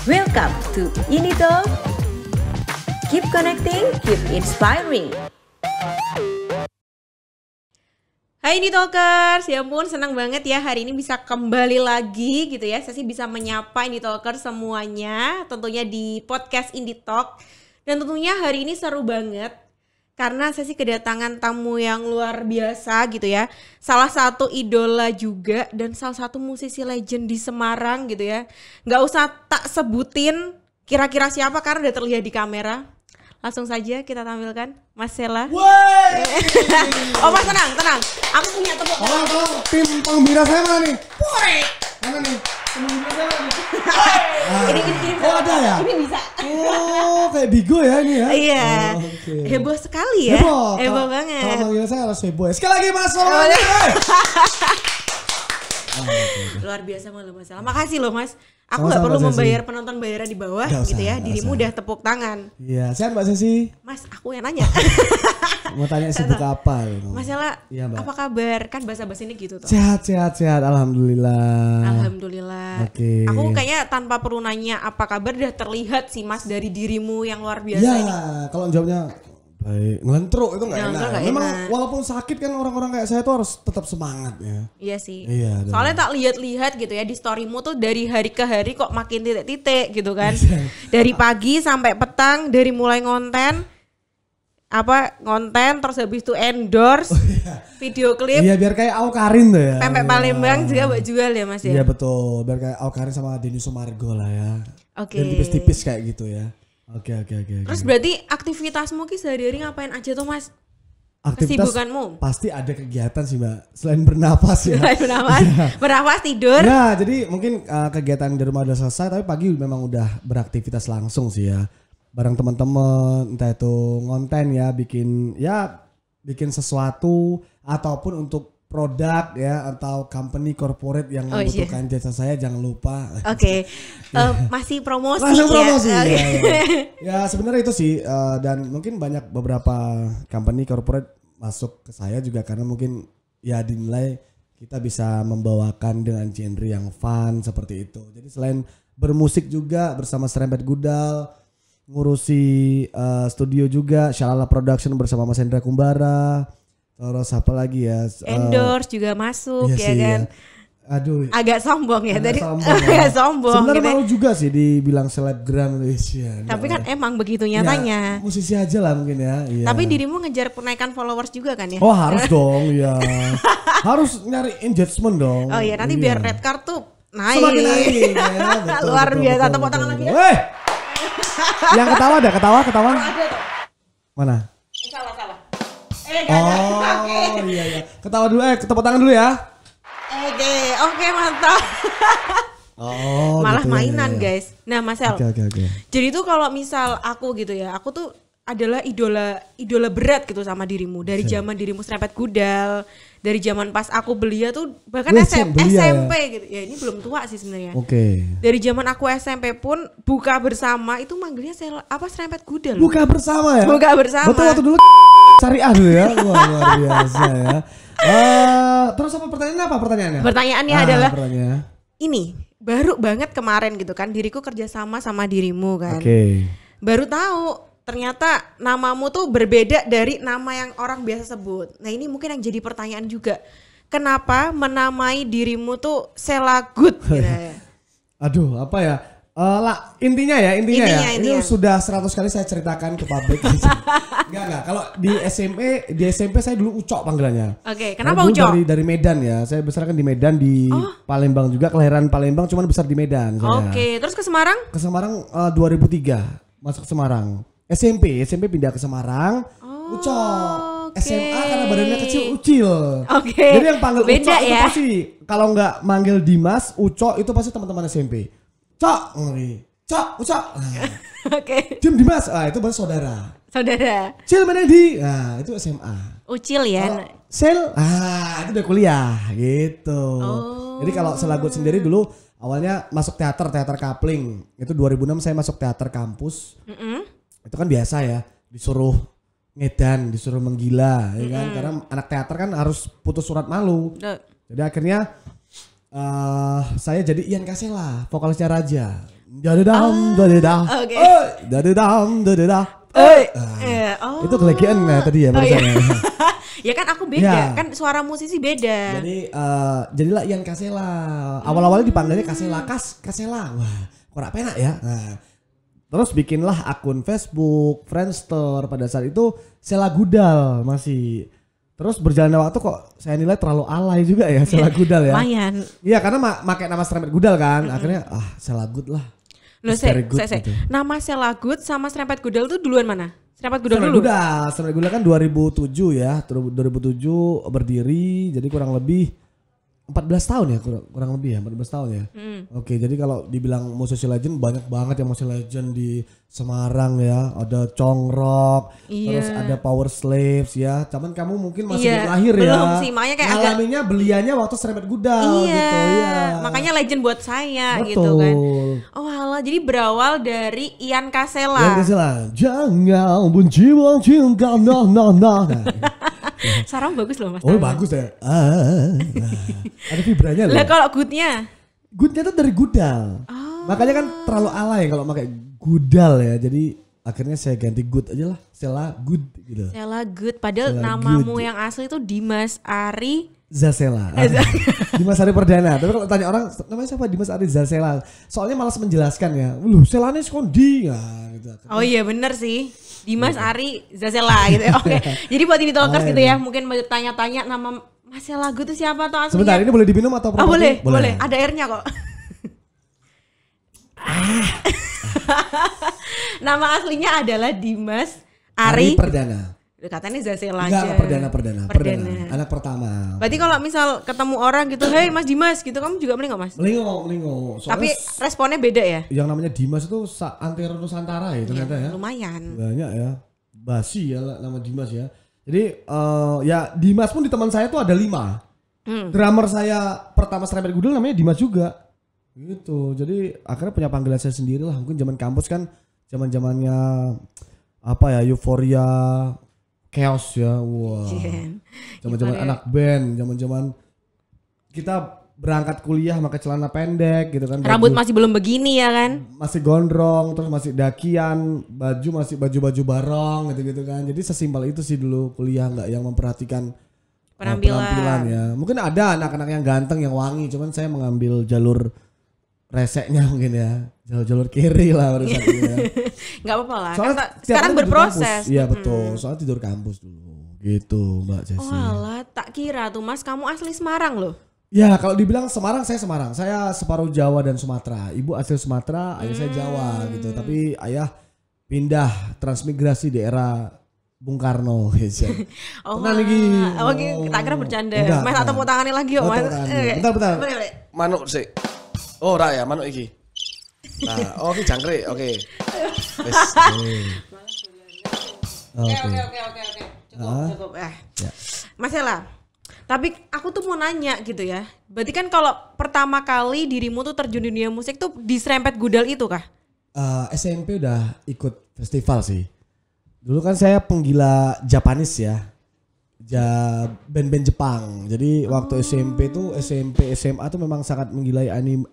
Welcome to Indie Keep connecting, keep inspiring. Hai Indie Talkers, ya ampun senang banget ya hari ini bisa kembali lagi gitu ya. Saya sih bisa menyapa Indie Talkers semuanya tentunya di podcast Indie Talk. Dan tentunya hari ini seru banget karena saya sih kedatangan tamu yang luar biasa gitu ya. Salah satu idola juga dan salah satu musisi legend di Semarang gitu ya. Gak usah tak sebutin kira-kira siapa karena udah terlihat di kamera. Langsung saja kita tampilkan Mas Sela. Oh Mas tenang. Aku punya tepuk tangan. Tolong tim penggembira saya mana nih? Mana nih? Penggembira saya mana nih? Ini Oh ada ya? Ini bisa. Oh kayak Bigo ya ini ya? Iya. Oh, okay. Heboh sekali ya. Heboh banget. Kalau manggil saya harus heboh ya. Sekali lagi Mas Sela. Luar biasa malah masalah. Makasih loh Mas. Aku nggak Sama-sama, perlu Mbak membayar penonton bayaran di bawah Nggak gitu usah, ya. nggak Dirimu usah. udah tepuk tangan. Iya, sehat Mbak Sesi. Mas, aku yang nanya. Mau tanya sibuk apa? Gitu. Mas Sela, Iya, Mbak. apa kabar? Kan bahasa-bahasa ini gitu tuh. Sehat. Alhamdulillah. Alhamdulillah. Oke. Aku kayaknya tanpa perlu nanya apa kabar udah terlihat sih Mas dari dirimu yang luar biasa Iya, ini. kalau jawabnya baik, ngelentruk itu nggak Ngelentruk enak. nggak Memang enak. walaupun sakit kan orang-orang kayak saya tuh harus tetap semangat ya. Iya sih. Iya, Soalnya tak lihat-lihat gitu ya di storymu tuh dari hari ke hari kok makin titik-titik gitu kan. Iya. Dari pagi sampai petang, dari mulai ngonten terus habis itu endorse video klip Iya, biar kayak Aukarin tuh ya. pempek Iya. Palembang juga buat jual ya Mas Iya ya. betul, biar kayak Aukarin sama Denny Sumargo lah ya. Oke. Dan tipis-tipis kayak gitu ya. Oke. Terus berarti aktivitasmu ki sehari-hari ngapain aja tuh Mas? Aktivitas kesibukanmu? pasti ada kegiatan sih Mbak, selain bernapas ya. Selain bernafas tidur. Ya, jadi mungkin kegiatan di rumah udah selesai, tapi pagi memang udah beraktivitas langsung sih ya. Bareng teman-teman, entah itu ngonten ya, bikin sesuatu ataupun untuk produk ya atau company corporate yang Oh, iya. membutuhkan jasa saya jangan lupa. Oke. Masih promosi Langsung ya. promosi. Oke. Ya. Ya sebenarnya itu sih dan mungkin banyak beberapa company corporate masuk ke saya juga karena mungkin ya dinilai kita bisa membawakan dengan genre yang fun seperti itu. Jadi selain bermusik juga bersama Serempet Gudal, ngurusi studio juga Shalala Production bersama Mas Hendra Kumbara. Terus apa lagi ya? Endorse juga masuk Iya ya sih, kan. ya. Aduh. Agak sombong ya tadi. Agak Agak sombong Sebenarnya gitu. malu juga sih dibilang selebgram ya. Tapi kan emang begitu Ya, nyatanya. musisi aja lah mungkin ya. Iya. Tapi dirimu ngejar kenaikan followers juga kan ya? Oh harus dong ya. Harus nyari engagement dong. Oh iya nanti biar red card tuh naik. Semakin naik ya. Betul, Luar betul, biasa. betul, Tepuk betul, tangan betul. lagi ya. Weh. Yang ketawa ada ketawa. Ada tuh. Mana? Salah. Oh iya. Ketawa dulu tepuk tangan dulu ya. Oke mantap. Oh Malah gitu ya, mainan ya. guys. Nah Mas El, Oke. jadi tuh kalau misal aku gitu ya, aku tuh adalah idola berat gitu sama dirimu. Dari zaman dirimu Serempet Gudal, dari zaman pas aku belia tuh bahkan Wih, SMP belia gitu. Ya ini belum tua sih sebenarnya. Oke. Dari zaman aku SMP pun buka bersama itu manggilnya Serempet Gudal. Buka bersama ya. Buka bersama. Betul waktu dulu syariah dulu ya. Wah luar biasa ya. Terus apa pertanyaannya? Pertanyaannya adalah pertanyaannya. ini baru banget kemarin gitu kan diriku kerjasama sama dirimu kan. Oke. Baru tahu ternyata namamu tuh berbeda dari nama yang orang biasa sebut. Nah ini mungkin yang jadi pertanyaan juga. Kenapa menamai dirimu tuh Sela Good gitu ya? Aduh apa ya? Intinya ya. Intinya. Ini sudah 100 kali saya ceritakan ke publik. Enggak. Kalau di SMP saya dulu Ucok panggilannya. Oke, kenapa Dulu Ucok? Dari Medan ya. Saya besar kan di Medan di Palembang juga, kelahiran Palembang cuman besar di Medan saya. Oke, terus ke Semarang? Ke Semarang 2003 masuk ke Semarang. SMP pindah ke Semarang. Ucok. oke. SMA karena badannya kecil Ucil. Oke. Jadi yang panggil Beda Ucok itu ya? pasti kalau nggak manggil Dimas, Ucok itu pasti teman-teman SMP. Cok, Ucok. Nah, Oke. Dim Dimas, itu baru saudara. Saudara. Cil mana di? Nah, itu SMA. Ucil ya. Sel, itu udah kuliah gitu. Oh. Jadi kalau Selagut sendiri dulu awalnya masuk teater Kapling. Itu 2006 saya masuk teater kampus. Itu kan biasa ya, disuruh ngedan, disuruh menggila, ya kan? Karena anak teater kan harus putus surat malu. Jadi akhirnya saya jadi Ian Kasela, vokalisnya Raja. Dadadam, dadada. Oke. Dadadam, dadada. Itu kelegian tadi ya barusan. Ya kan aku beda, Ya. kan suara musisi beda. Jadi jadilah Ian Kasela. Awal-awalnya dipanggilnya Kasela, Kasela. Wah, kok penak ya. Nah, terus bikinlah akun Facebook, Friendster pada saat itu Sela Gudal masih. Terus berjalannya waktu kok saya nilai terlalu alay juga ya Sela Gudal ya. Lumayan. Iya karena pakai nama Serempet Gudal kan. Akhirnya Sela Gud lah. Loh, It's very good saya. gitu. Nama Sela Good sama Serempet Gudal tuh duluan mana? Serempet Gudal Serempet dulu. Gudal, Serempet Gudal kan 2007 ya. 2007 berdiri jadi kurang lebih 14 tahun ya kurang lebih ya 14 tahun ya. Oke, jadi kalau dibilang musisi legend banyak banget yang musisi legend di Semarang ya. Ada Congrok, terus ada Power Slaves ya. Cuman kamu mungkin masih belum lahir ya. Belum sih, makanya kayak ngalaminnya beliannya waktu Serempet Gudal gitu ya. Makanya legend buat saya Betul. gitu kan. Oh alah, jadi berawal dari Ian Kasela. Ian Kasela, jangan benci cinta nah. Sarang bagus loh Mas. Oh bagus ya. Ada vibranya loh. Lah kalau Goodnya? Goodnya tuh dari Gudal. Makanya kan terlalu alay kalau pakai Gudal ya. Jadi akhirnya saya ganti Good aja lah. Sela Good gitu. Sela Good. Padahal Sela namamu Good. yang asli itu Dimas Ari. Zasela. Dimas Ari Perdana. Tapi kalau tanya orang namanya siapa Dimas Ari Zasela. Soalnya malas menjelaskan ya. Loh selanya skondi. Nah, gitu. Oh iya bener sih. Dimas Ari Zasela gitu ya. Oke. Jadi buat ini talkers gitu ya. Mungkin bertanya-tanya nama Mas Sela Good itu siapa tuh aslinya? Sebentar ini boleh diminum atau Oh boleh. Ada airnya kok. Nama aslinya adalah Dimas Ari Perdana. Katanya Zasela Enggak, aja. Perdana. Anak pertama. Berarti kalau misal ketemu orang gitu, hey Mas Dimas gitu, kamu juga melingkar Mas? Melinggo. Tapi responnya beda ya? Yang namanya Dimas itu antero Nusantara ya ternyata ya. Lumayan. Banyak ya. Basi ya nama Dimas ya. Jadi ya Dimas pun di teman saya tuh ada 5. Drummer saya pertama Serempet Gudal namanya Dimas juga. Gitu. Jadi akhirnya punya panggilan saya sendiri lah. Mungkin zaman kampus kan zaman-zamannya apa ya, euforia, chaos ya. Wah. Zaman-zaman anak band, zaman-zaman kita berangkat kuliah pakai celana pendek gitu kan. Rambut masih belum begini ya kan? Masih gondrong, terus masih dakian, masih baju barong gitu-gitu kan. Jadi sesimpel itu sih dulu kuliah, nggak yang memperhatikan penampilan ya. Mungkin ada anak-anak yang ganteng, yang wangi, cuman saya mengambil jalur reseknya mungkin ya. Jalur kiri lah pada saat itu ya. Nggak apa-apa lah. Soalnya Sekarang berproses. Iya betul. Soalnya tidur kampus dulu. Gitu Mbak Cesi. Oh alah, tak kira tuh Mas kamu asli Semarang loh. Ya kalau dibilang Semarang, saya Semarang. Saya separuh Jawa dan Sumatera. Ibu asli Sumatera, ayah saya Jawa gitu. Tapi ayah pindah transmigrasi di era Bung Karno gitu. Oh, lagi. Oke, tak kira bercanda. Enggak, Mas atau tepuk tangannya lagi yuk Mas. Bentar. Boleh. Manuk sih. Oh, ora ya, manuk iki. Nah, oh iki jangkrik. Oke. Wes. Oke. Cukup. Ya. Mas Sela, tapi aku tuh mau nanya gitu ya. Berarti kan kalau pertama kali dirimu tuh terjun di dunia musik tuh di Serempet Gudal itu kah? SMP udah ikut festival sih. Dulu kan saya penggila Japanese ya. Band-band Jepang. Jadi waktu SMP SMA tuh memang sangat menggilai anime.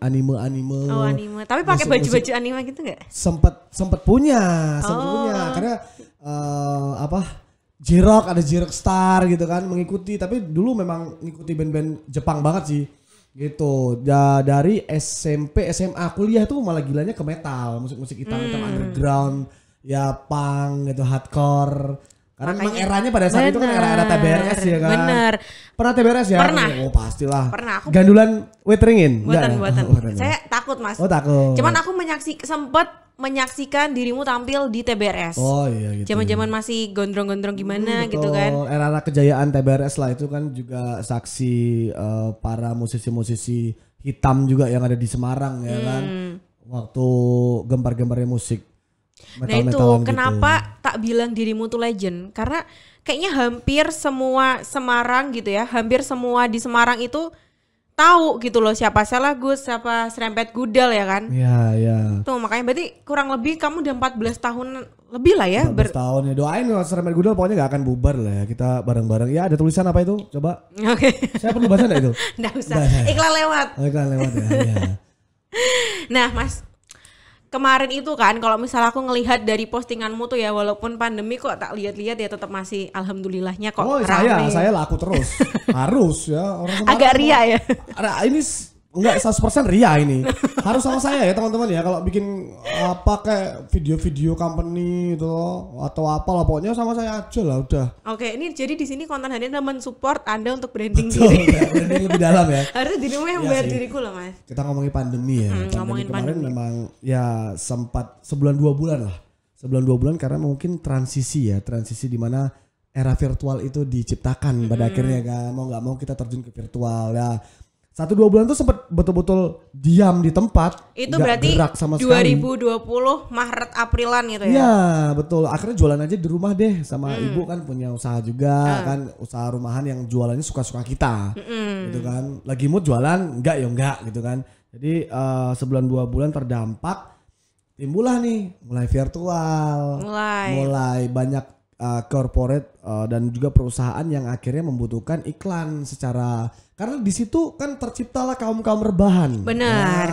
Oh anime. Tapi pakai baju-baju anime gitu nggak? Sempet punya karena J-Rock, ada J-Rock Star gitu kan, mengikuti. Tapi dulu memang ngikuti band-band Jepang banget sih gitu. Dari SMP SMA kuliah tuh malah gilanya ke metal, musik-musik hitam underground ya, punk gitu, hardcore. Karena memang eranya pada saat itu kan era TBRS ya kan. Bener. Pernah TBRS ya? Pernah. Oh pastilah. Pernah. Aku Gandulan waiteringin? buatan. Enggak. Saya takut Mas. Oh takut. Cuman aku sempat menyaksikan dirimu tampil di TBRS. Oh iya gitu. Zaman-zaman masih gondrong-gondrong gimana gitu kan. Era kejayaan TBRS lah itu kan juga saksi para musisi-musisi hitam juga yang ada di Semarang ya kan. Waktu gempar-gemparnya musik. Nah itu kenapa tak bilang dirimu tuh legend? Karena kayaknya hampir semua Semarang gitu ya, hampir semua di Semarang itu tahu gitu loh siapa Sela Good, siapa Serempet Gudal ya kan? Iya. Tuh makanya berarti kurang lebih kamu udah 14 tahun lebih lah ya. 14 tahun ya, doain loh Serempet Gudal pokoknya gak akan bubar lah ya, kita bareng-bareng. Ya ada tulisan apa itu? Coba. Oke. Saya perlu baca gak itu? Nggak usah. Iklan lewat. Iklan lewat ya. Nah Mas, kemarin itu kan kalau misalnya aku ngelihat dari postinganmu tuh ya, walaupun pandemi kok tak lihat-lihat ya tetap masih alhamdulillahnya kok Oh rame. saya laku terus. Harus ya. Orang Semarang Agak ria ya. Ini enggak 100% ria ini. Harus sama saya ya teman-teman ya. Kalau bikin apa kayak video-video company itu atau apa lah pokoknya sama saya aja lah udah. Oke, ini jadi di sini konten Hani adalah mensupport Anda untuk branding Betul, diri. ya, branding lebih dalam ya. Harus dirimu yang Iya bayar sih. diriku loh Mas. Kita ngomongin pandemi ya. ngomongin Kemarin pandemi. memang ya sempat sebulan 2 bulan lah. Sebulan 2 bulan karena mungkin transisi di mana era virtual itu diciptakan pada akhirnya kan. Mau nggak mau kita terjun ke virtual ya. 1-2 bulan tuh sempat betul-betul diam di tempat. Itu nggak berarti gerak sama sekali. 2020 Maret Aprilan gitu ya. Iya betul. Akhirnya jualan aja di rumah deh sama ibu kan punya usaha juga kan, usaha rumahan yang jualannya suka-suka kita. Gitu kan. Lagi mood jualan enggak ya enggak gitu kan. Jadi sebulan 2 bulan terdampak, timbullah nih mulai virtual. Mulai banyak corporate dan juga perusahaan yang akhirnya membutuhkan iklan secara, karena di situ kan terciptalah kaum rebahan. Benar.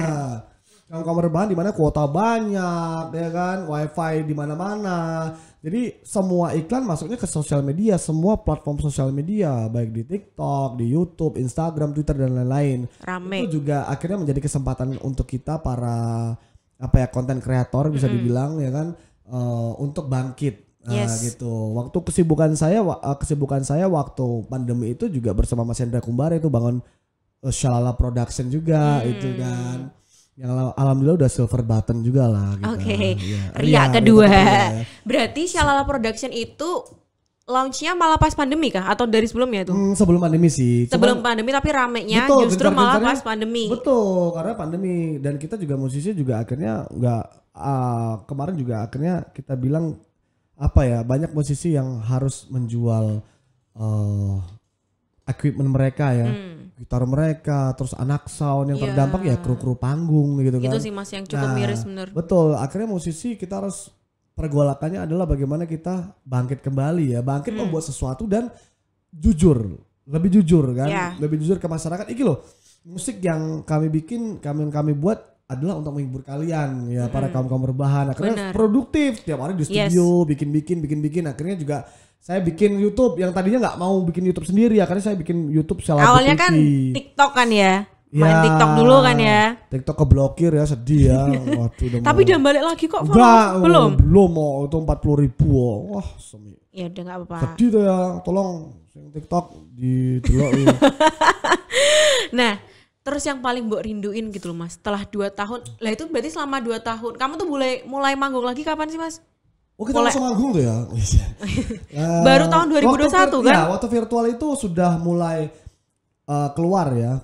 Nah, kaum rebahan di mana kuota banyak ya kan, wifi di mana-mana. Jadi semua iklan masuknya ke sosial media, semua platform sosial media, baik di TikTok, di YouTube, Instagram, Twitter dan lain-lain. Rame. Itu juga akhirnya menjadi kesempatan untuk kita para konten kreator bisa dibilang ya kan, untuk bangkit. Nah, gitu. Waktu kesibukan saya waktu pandemi itu juga bersama Mas Hendra Kumbara itu bangun Shalala Production juga itu kan. Yang alhamdulillah udah silver button juga lah gitu. Oke. Ya. Ria kedua. Ya. Berarti Shalala Production itu launchnya malah pas pandemi kah atau dari sebelumnya itu? Sebelum pandemi sih. Sebelum pandemi tapi ramenya Betul, justru malah gencar-gencarnya. pas pandemi. Betul, karena pandemi dan kita juga musisi juga akhirnya nggak kemarin juga akhirnya kita bilang banyak musisi yang harus menjual equipment mereka ya, gitar mereka, terus anak sound yang terdampak ya kru-kru panggung gitu kan. Itu sih Mas yang cukup miris bener. Betul, akhirnya musisi kita harus pergolakannya adalah bagaimana kita bangkit kembali ya, bangkit membuat sesuatu dan lebih jujur kan, lebih jujur ke masyarakat. Iki loh, musik yang kami bikin, kami buat adalah untuk menghibur kalian ya, para kaum rebahan. Akhirnya produktif tiap hari di studio bikin akhirnya juga saya bikin YouTube yang tadinya nggak mau bikin YouTube sendiri, akhirnya saya bikin YouTube Shalala Awalnya TV. kan TikTok kan ya, main TikTok dulu kan ya. TikTok keblokir ya, sedih ya. Waduh, Tapi udah balik lagi kok. enggak, belum mau itu 40.000. Wah, ya udah nggak apa-apa. sedih tuh ya, tolong yang TikTok didelok ya. Nah, terus yang paling mbok rinduin gitu loh Mas, setelah 2 tahun. Lah itu berarti selama 2 tahun kamu tuh mulai manggung lagi kapan sih Mas? Oh, kita langsung manggung tuh ya. Baru tahun 2021 kan? Ya, waktu virtual itu sudah mulai keluar ya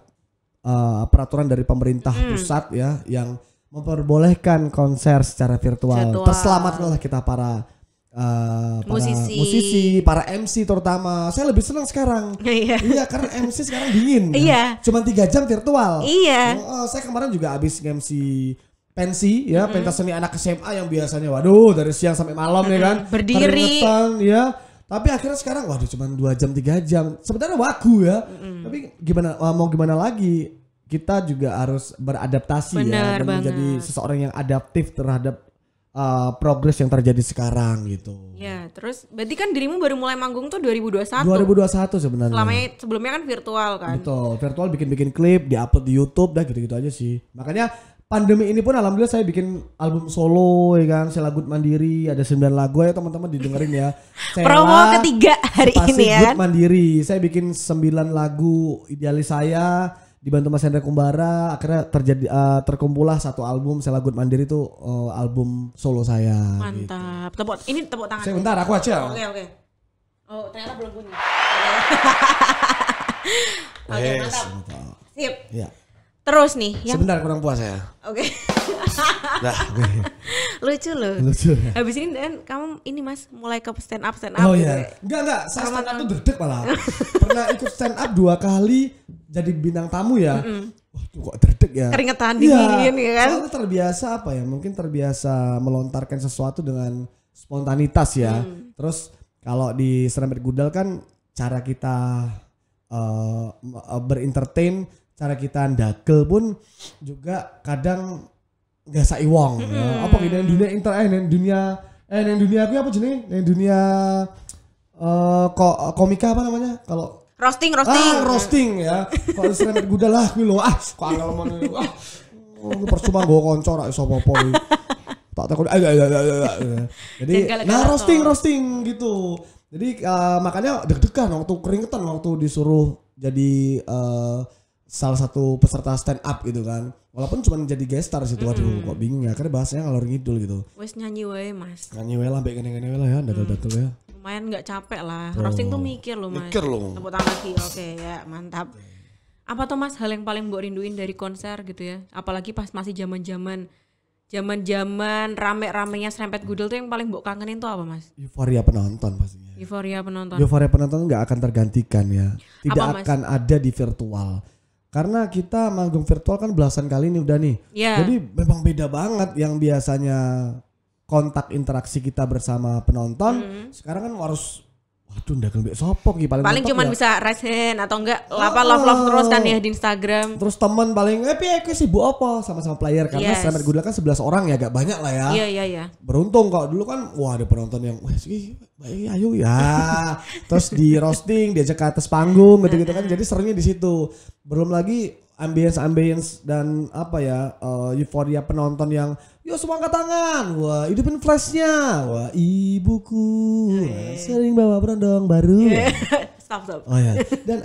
peraturan dari pemerintah pusat ya yang memperbolehkan konser secara virtual. Terselamatlah kita para musisi, para MC terutama. Saya lebih senang sekarang. Iya, karena MC sekarang dingin. Iya. Cuma 3 jam virtual. Iya. Saya kemarin juga habis MC pensi ya, pentas seni anak SMA yang biasanya waduh dari siang sampai malam ya kan. Berdiri. Keringetan ya. Tapi akhirnya sekarang waduh cuma 2 jam 3 jam. Sebenarnya wagu ya. Tapi gimana lagi, kita juga harus beradaptasi ya dan menjadi seseorang yang adaptif terhadap progres yang terjadi sekarang gitu. Ya, terus berarti kan dirimu baru mulai manggung tuh 2021. 2021 sebenarnya. Sebelumnya kan virtual kan. Betul, virtual bikin klip, diupload di YouTube dah gitu-gitu aja sih. Makanya pandemi ini pun alhamdulillah saya bikin album solo ya kan, Sheila Good Mandiri, ada 9 lagu ya teman-teman didengerin ya. Promo ketiga hari ini ya Good Mandiri. Saya bikin 9 lagu idealis saya dibantu Mas Hendra Kumbara, akhirnya terkumpullah satu album Sheila Good Mandiri itu album solo saya. Mantap. Gitu. Tepuk tangan. Saya bentar aku aja. Oke. Oh, ternyata belum punya. Oke, Yes. mantap. Sip. Ya. Terus nih, yang Sebentar kurang puas ya. oke. Nah, Lucu loh. Lucu ya. Habis ini dan kamu ini Mas mulai ke stand up Oh gitu. iya. Enggak. Saya stand up tuh derdek malah. Pernah ikut stand up 2 kali jadi bintang tamu ya. Wah, tuh kok derdek ya. Keringetan dingin ya kan. Soalnya terbiasa mungkin terbiasa melontarkan sesuatu dengan spontanitas ya. Terus kalau di Serempet Gudal kan cara kita berentertain, cara kita ndagel pun juga kadang nggak sai wong. Ya. Apa gitu dunia nang dunia aku apa jenenge? Nang dunia komika apa namanya? Kalau roasting ya. Kalau Serempet Gudal lah kuwi lho. Kok angel men. Percuma gue konco rak iso apa-apa. Tak takut. Jadi roasting gitu. Jadi makanya deg-degan waktu keringetan waktu disuruh jadi salah satu peserta stand up gitu kan. Walaupun cuma jadi guest star situ. Waduh kok bingung ya. Karena bahasanya ngalor ngidul gitu. Wes nyanyi wae Mas. Nyanyi wae lah mbek ngene-ngene wae lah ya, datul-datul ya. Lumayan enggak capek lah. Roasting tuh mikir loh Mas. Mikir loh. Tepuk tangan lagi. Oke ya, mantap. Apa tuh Mas hal yang paling mbok rinduin dari konser gitu ya? Apalagi pas masih zaman-zaman rame-ramenya Serempet Gudel tuh yang paling mbok kangenin tuh apa Mas? Euforia penonton pastinya. Euforia penonton. Euforia penonton nggak akan tergantikan ya. Tidak Apa, akan ada di virtual. Karena kita manggung virtual kan belasan kali ini udah nih. Yeah. Jadi memang beda banget yang biasanya kontak interaksi kita bersama penonton. Sekarang kan harus waduh ndak lebih sopok ki paling cuman ya. bisa raise hand atau enggak love terus kan ya di Instagram. Terus teman paling piye sibuk apa sama-sama player karena Serempet Gudel kan 11 orang ya agak banyak lah ya. Iya. Beruntung kok dulu kan wah ada penonton yang ayo ya. Terus di roasting diajak ke atas panggung gitu-gitu kan. Jadi serunya di situ. Belum lagi ambience dan apa ya euforia penonton yang yo semua angkat tangan, wah hidupin flashnya, wah ibuku sering bawa berondong baru. Stop. Oh ya dan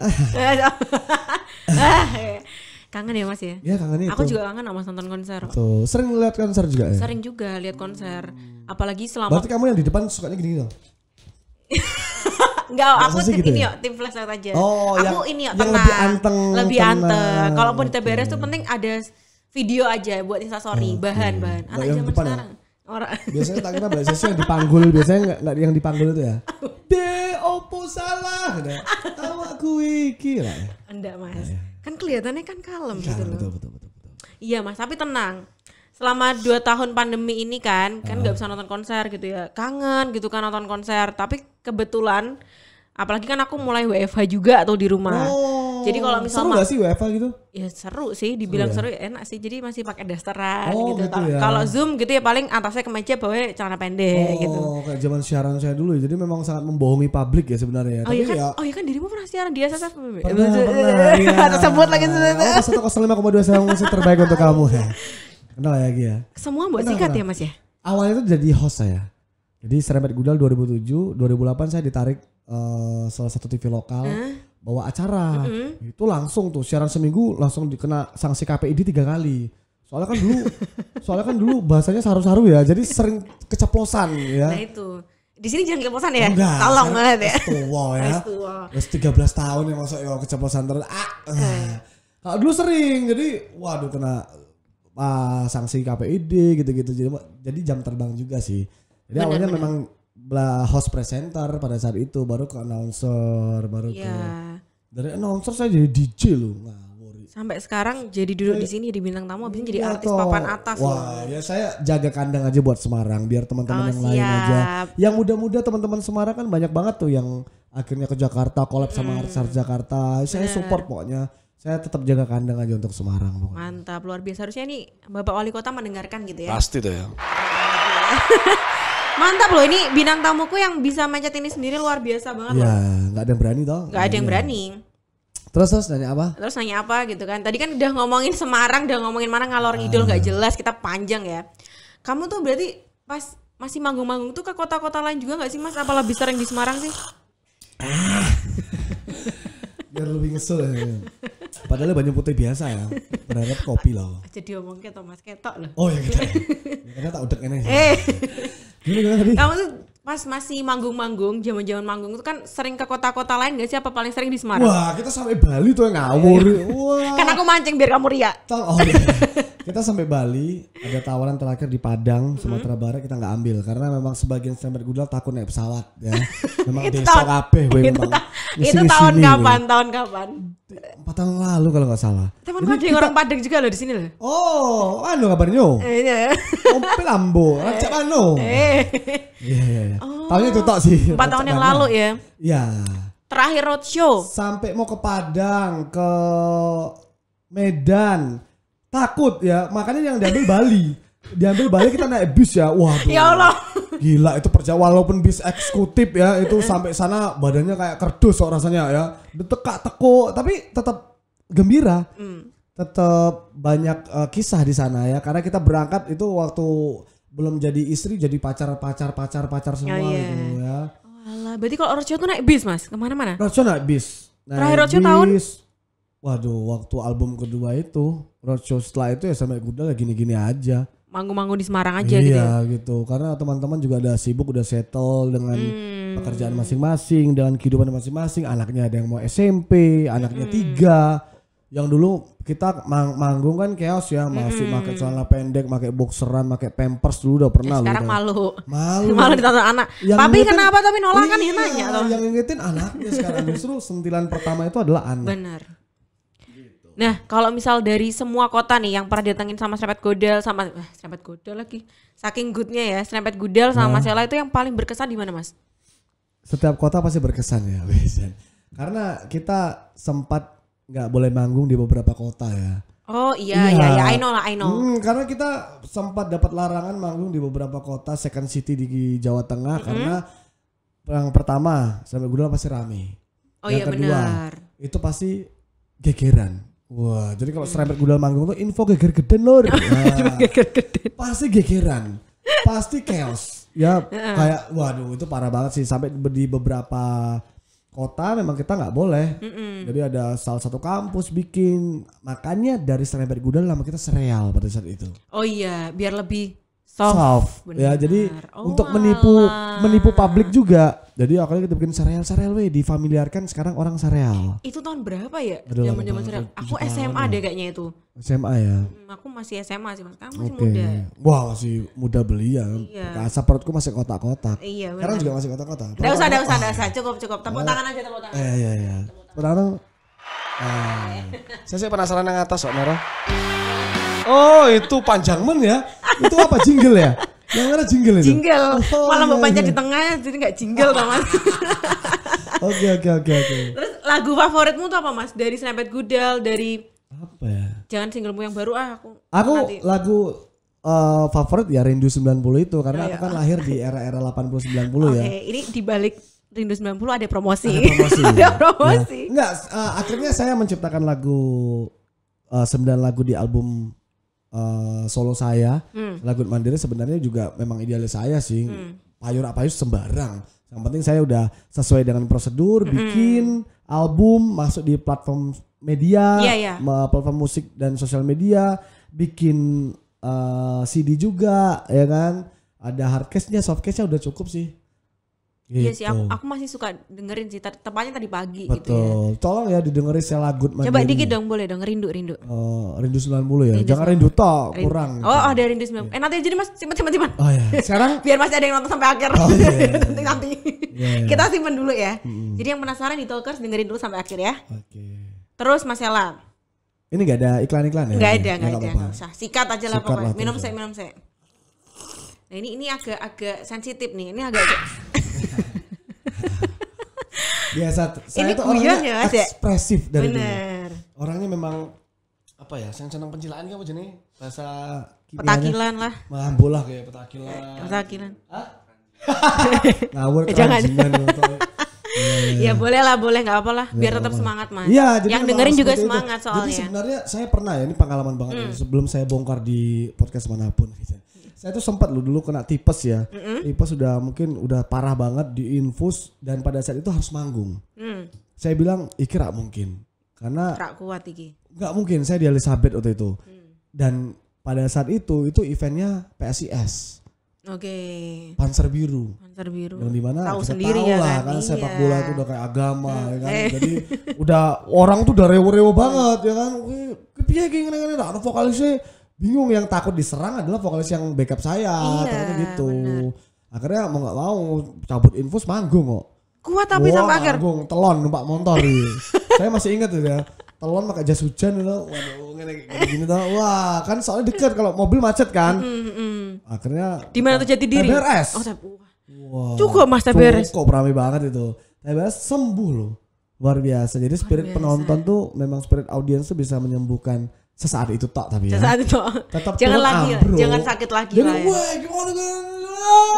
kangen ya Mas ya? Ya kangen itu. Aku juga kangen sama nonton konser. Tuh sering lihat konser juga ya? Sering juga lihat konser, apalagi selama. Berarti kamu yang di depan sukanya gini dong? Enggak, aku gitu ini ya? tim flash out aja. Oh, aku ini yang tenang. lebih anteng. Kalaupun kita beres tuh penting ada video aja buat instastory, bahan. Anak zaman sekarang. Orang. Biasanya tak kira Mbak Sesi yang dipanggul, biasanya enggak yang dipanggul itu ya. Opo salah. Awakku iki lah. Enggak Mas. Kan kelihatannya kan kalem gitu loh. Betul. Iya Mas, tapi tenang. Selama 2 tahun pandemi ini kan nggak bisa nonton konser gitu ya. Kangen gitu kan nonton konser. Tapi kebetulan apalagi kan aku mulai WFH juga tuh di rumah. Jadi kalau misalnya seru gak sih WFH gitu? Ya seru sih, dibilang seru ya enak sih. Jadi masih pakai dasteran gitu. Ya. Kalau Zoom gitu ya paling atasnya kemeja bawahnya celana pendek gitu. Kayak zaman siaran saya dulu ya. Jadi memang sangat membohongi publik ya sebenarnya. Oh iya kan dirimu pernah siaran di SSF. Pernah. Iya. Sebut lagi sebenarnya. 105,2 musik terbaik untuk kamu ya. Kenal ya Gia? Semua buat sikat ya Mas ya? Awalnya itu jadi host saya. Jadi Serempet Gudal 2007, 2008 saya ditarik salah satu TV lokal bawa acara. Itu langsung tuh siaran seminggu langsung dikena sanksi KPID 3 kali. Soalnya kan dulu bahasanya saru-saru ya. Jadi sering keceplosan ya. Nah itu. Di sini jangan keceplosan ya. Enggak, tolong banget ya. Tua ya. Terus 13 tahun ya masa ya keceplosan terus. Kalau dulu sering jadi waduh kena sanksi KPID gitu-gitu jadi jam terbang juga sih. Jadi awalnya memang host presenter pada saat itu baru ke announcer dari announcer saya jadi DJ loh ngawur. Sampai sekarang jadi duduk di sini di bintang tamu habisnya jadi artis papan atas. Wah ya saya jaga kandang aja buat Semarang biar teman-teman yang lain aja. Yang muda-muda teman-teman Semarang kan banyak banget tuh yang akhirnya ke Jakarta collab sama artis Jakarta. Saya support pokoknya. Saya tetap jaga kandang aja untuk Semarang. Mantap, luar biasa. Harusnya nih Bapak Wali Kota mendengarkan gitu ya. Pasti tuh ya. Mantap loh, ini bintang tamuku yang bisa mencet ini sendiri luar biasa banget. Ya, nggak ada yang berani toh. Nggak ada yang berani. Terus nanya apa? Terus nanya apa gitu kan. Tadi kan udah ngomongin Semarang, udah ngomongin mana ngalor ngidul nggak jelas, kita panjang ya. Kamu tuh berarti pas masih manggung-manggung tuh ke kota-kota lain juga nggak sih Mas? Apa lebih sering di Semarang sih? Biar lebih ngesel ya. Padahal banyak putih biasa ya. Berharap kopi loh. Jadi omong ketok Mas ketok loh. Oh ya kita. Kita tak udek ini. Gimana tadi? Kamu tuh pas masih manggung-manggung, zaman-zaman manggung itu kan sering ke kota-kota lain gak sih? Apa paling sering di Semarang? Wah kita sampai Bali tuh yang ngawur. Wah. Kan aku mancing biar kamu ria. Oh iya. Kita sampai Bali, ada tawaran terakhir di Padang, Sumatera Barat kita nggak ambil karena memang sebagian Serempet Gudal takut naik pesawat ya. Memang desa kabeh Itu tahun kapan? 4 tahun lalu kalau nggak salah. Teman ada yang orang Padang juga loh di sini loh. Oh, anu kabarnya? Iya. Ompel Lambo, Rajak Mano. Iya. Tahunnya itu tok sih. 4 tahun yang lalu ya. Iya. Terakhir roadshow. Sampai mau ke Padang, ke Medan. Takut ya, makanya yang diambil Bali. diambil balik kita naik bis ya. Waduh. Ya Allah. Gila itu perjalanan walaupun bis eksekutif ya itu sampai sana badannya kayak kerdus kok rasanya ya. Tekuk tapi tetap gembira. Tetap banyak kisah di sana ya karena kita berangkat itu waktu belum jadi istri jadi pacar semua gitu ya. Walah, berarti kalau roadshow tuh naik bis Mas kemana-mana? Roadshow naik bis. Terakhir roadshow tahun? Waduh, waktu album kedua itu roadshow setelah itu ya sampai Gudal gini-gini aja. Manggung-manggung di Semarang aja gitu ya? Iya gitu, karena teman-teman juga udah sibuk, udah settle dengan pekerjaan masing-masing, dengan kehidupan masing-masing. Anaknya ada yang mau SMP, anaknya 3. Yang dulu kita manggung kan chaos ya, masih pakai celana pendek, pakai boxeran, pakai pampers dulu udah pernah. Sekarang malu. Malu ditonton anak. Yang Papi ngingetin- kenapa tapi nolak kan ya Iya, nanya tuh. Yang ngingetin anaknya sekarang justru sentilan pertama itu adalah anak. Benar. Nah, kalau misal dari semua kota nih yang pernah datengin sama Snapchat Godel sama Snapchat Godel lagi. Saking goodnya ya, Snapchat Godel sama Mas Yola itu yang paling berkesan di mana, Mas? Setiap kota pasti berkesan ya, Wisan. Karena kita sempat nggak boleh manggung di beberapa kota ya. Oh iya, I know. Karena kita sempat dapat larangan manggung di beberapa kota second city di Jawa Tengah karena yang pertama sampai Gudal pasti rame. Oh yang iya kedua, benar. itu pasti gegeran. Wah, jadi kalau Serempet Gudal manggung tuh info geger geden lor. Nah, pasti gegeran, pasti chaos. Ya kayak waduh itu parah banget sih sampai di beberapa kota memang kita nggak boleh. Jadi ada salah satu kampus bikin makanya dari Serempet Gudal nama kita sereal pada saat itu. Oh iya, biar lebih Soft. Ya jadi untuk menipu publik juga. Jadi akhirnya kita bikin sereal difamiliarkan sekarang orang sereal. Itu tahun berapa ya? Aduh, Zaman-zaman serial. Aku SMA deh kayaknya itu. SMA ya. Aku masih SMA sih, Mas. Kamu masih Oke. muda. Wah masih muda belia. Iya. Asap perutku masih kotak-kotak. Iya, Sekarang benar. juga masih kotak-kotak. Nggak usah. Cukup. Tepuk tangan aja, tepuk tangan. Iya. Sekarang Saya sih penasaran yang atas kok merah. oh itu panjang men ya. Itu apa jingle ya? Yang mana jingle itu? Jingle. Oh, Malah iya, Mbak Panca iya. di tengah jadi nggak jingle tau Mas. Oke. Terus lagu favoritmu tuh apa Mas? Dari Snapchat Gudal, dari Apa ya? jangan singlemu yang baru aku Aku nanti. lagu favorit ya Rindu 90 itu karena aku kan lahir di era-era 80 90 ya. Oke, ini di balik Rindu 90 ada promosi. Ada promosi. Ada promosi. Ya. Enggak, akhirnya saya menciptakan lagu 9 lagu di album solo saya. Lagu mandiri sebenarnya juga memang idealis saya sih. Payus sembarang. Yang penting saya udah sesuai dengan prosedur bikin album masuk di platform media, Iya. platform musik dan sosial media, bikin CD juga ya kan. Ada hardcase-nya, softcase-nya udah cukup sih. Iya sih, Gitu. aku masih suka dengerin sih. Tepatnya tadi pagi gitu ya. Betul. Tolong ya didengerin Sheila Good Mandiri. Coba dikit dong boleh dong, rindu. Rindu 90 ya. Jangan rindu tok, kurang. Oh, ada Rindu 90. Nanti aja nih Mas, simpan. Oh ya. Sekarang Biar masih ada yang nonton sampai akhir. Oh, iya. Nanti. Iya. Kita simpan dulu ya. Jadi yang penasaran di Talkers dengerin dulu sampai akhir ya. Oke. Terus Mas Ella. Ini enggak ada iklan-iklan ya? Enggak Ya, ada. apa-apa. Enggak usah. Sikat aja lah Sikat lah, pokoknya. Minum terus. saya. Nah, ini agak sensitif nih. Ini agak Biasa, saya Ini tuh guyon orangnya ya, Mas, ya? ekspresif dari dulu. bener. Orangnya memang Apa ya? Yang senang pencilaan kamu jenis bahasa kimianya Petakilan lah. mambolah kayak petakilan. Petakilan. Ngawur Jangan. keranjingan. Ya boleh lah, nggak apa lah. Biar tetap semangat Mas. Iya, jadi yang memang dengerin harus juga seperti itu. semangat Jadi soalnya. sebenarnya saya pernah ya, ini pengalaman banget ya, sebelum saya bongkar di podcast manapun. Saya tuh sempat dulu kena tipes ya. Tipes udah parah banget di infus dan pada saat itu harus manggung. Saya bilang ikira mungkin karena Rak kuat iki. nggak mungkin saya di Elizabeth waktu itu. Dan pada saat itu eventnya PSIS Oke. Panzer Biru. Panzer biru. Yang dimana Tahu kita sendiri tahu ya lah kan, sepak iya. bola itu udah kayak agama ya kan. Jadi udah orang tuh udah rewo-rewo banget ya kan. Wih, piye gini ada vokalisnya bingung, yang takut diserang adalah vokalis yang backup saya, Iya, ternyata gitu. bener. Akhirnya mau nggak mau cabut infus manggung kok. Kuat tapi Wah, sampai akhir. manggung telon numpak motor gitu. Saya masih ingat tuh ya. Telon pakai jas hujan gitu. Waduh, gini tuh. Wah, kan soalnya deket kalau mobil macet kan. Akhirnya Di mana tuh jati diri? TBRS. Oh, Wah, cukup Mas TBRS. Cukup ramai banget itu. TBRS sembuh loh. Luar biasa. Jadi spirit biasa. penonton tuh memang spirit audiens tuh bisa menyembuhkan sesaat itu tok tapi ya. Sesaat itu. Tetap Jangan turun lagi, ambruk. jangan sakit lagi Jadi lah ya. wah gimana kan?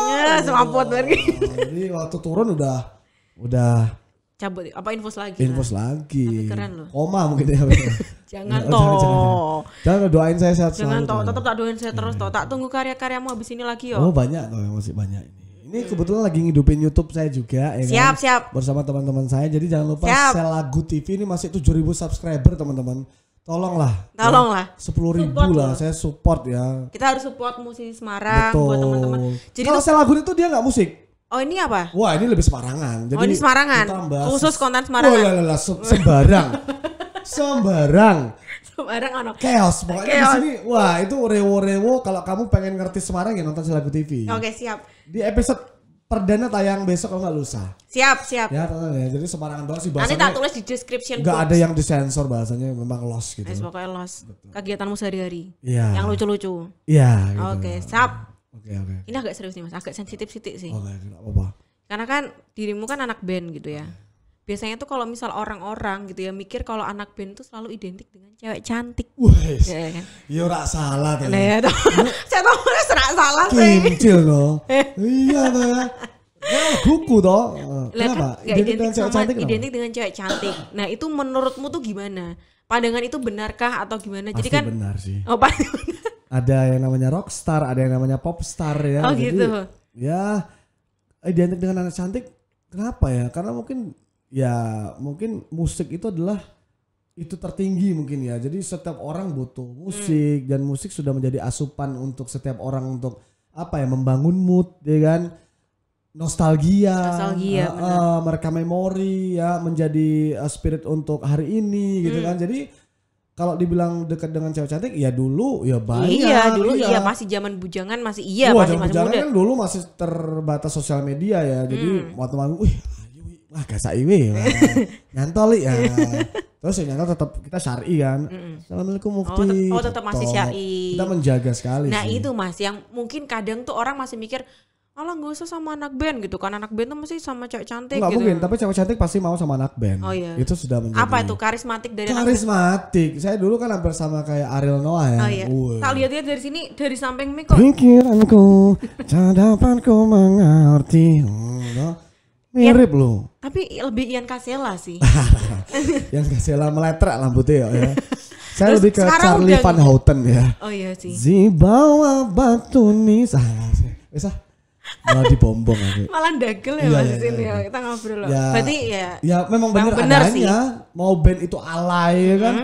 Ya, semaput banget. Jadi waktu turun udah Cabut apa infus lagi. infus lah. lagi. Tapi keren loh. Koma mungkin ya. Jangan Ya, toh. Jangan doain saya sehat Jangan selalu. toh, toh. tetap tak doain saya terus toh. Tak tunggu karya-karyamu habis ini lagi yo. Oh banyak toh, masih banyak ini. Ini kebetulan lagi ngidupin YouTube saya juga ya Siap, kan? siap. Bersama teman-teman saya. Jadi jangan lupa Siap. Selagu TV ini masih 7.000 subscriber teman-teman. Tolonglah. Tolonglah. 10.000 Support lah, loh. saya support ya. Kita harus support musisi Semarang Betul. buat teman-teman. Jadi kalau tuh, Selagu itu dia nggak musik. oh ini apa? Wah ini lebih Semarangan. Jadi Oh ini Semarangan. kita bahas- Khusus konten Semarangan. Oh lah, sembarang. Sembarang. Semarang ano. Chaos. Pokoknya di Chaos. sini wah itu rewo-rewo kalau kamu pengen ngerti Semarang ya nonton Selagu TV. Oke, siap. Di episode perdana tayang besok kalau nggak lusa. Siap, siap. Ya tonton ya. Jadi Semarangan banget sih Nanti bahasanya. tak tulis di description Nggak box. ada yang disensor bahasanya memang lost gitu. Pokoknya los. Kegiatanmu sehari-hari. Iya. Yang lucu-lucu. Iya. Gitu. Oke, siap. Oke oke. Ini agak serius nih Mas, agak sensitif sih. Oke nggak apa-apa. Karena kan dirimu kan anak band gitu ya. Biasanya tuh kalau misal orang-orang gitu ya mikir kalau anak band tuh selalu identik dengan cewek cantik. Wes. Ya kan? Yo rak salah tuh. Nah ya toh. Saya tahu serak salah sih. Kincil no. Iya tuh ya. Nah, kuku toh. Lah Kenapa? kan gak Identik identik dengan cewek sama cantik kenapa? identik dengan cewek cantik. Nah itu menurutmu tuh gimana? Pandangan itu benarkah atau gimana? Pasti Jadi kan benar sih. oh pasti benar. Ada yang namanya rockstar, ada yang namanya popstar ya. Oh, Jadi, gitu. ya identik dengan anak cantik. Kenapa ya? Karena mungkin musik itu adalah itu tertinggi mungkin ya. Jadi setiap orang butuh musik dan musik sudah menjadi asupan untuk setiap orang untuk apa ya membangun mood ya kan. Nostalgia, benar. merekam memori ya menjadi spirit untuk hari ini gitu kan. Jadi kalau dibilang dekat dengan cewek cantik ya dulu ya banyak. Iya dulu iya masih zaman bujangan masih iya Wah, masih zaman muda. kan dulu masih terbatas sosial media ya. Jadi waktu malam wih ayo, wih, wah gasak iwe. Nyantol ya. Terus ya nyantol tetap kita syar'i kan. Assalamualaikum mufti. Oh, tetap masih syar'i. Kita menjaga sekali Nah sih. itu Mas yang mungkin kadang tuh orang masih mikir alah gak usah sama anak band gitu kan, anak band tuh mesti sama cewek cantik Enggak gitu. mungkin, tapi cewek cantik pasti mau sama anak band. Oh, iya. Itu sudah menjadi Apa itu karismatik dari anak band? karismatik. Saya dulu kan hampir sama kayak Ariel Noah ya. Oh iya. Wih. Tak lihat-lihat dari sini dari samping mic kok. Pikiranku tak dapat ku mengerti. Mirip loh. Tapi lebih Ian Kasela sih. Yang Kasela meletrek rambutnya ya. Saya Terus lebih ke sekarang Charlie udah- Van Houten ya. Oh iya sih. Di bawah batu nis. Salah sih. Bisa. Malah dibombong aku. Malah dagel ya Iya, Mas iya, di sini iya. ya. Kita ngobrol loh. Ya. Berarti ya Ya memang benar benar sih. adanya. Mau band itu alay ya kan.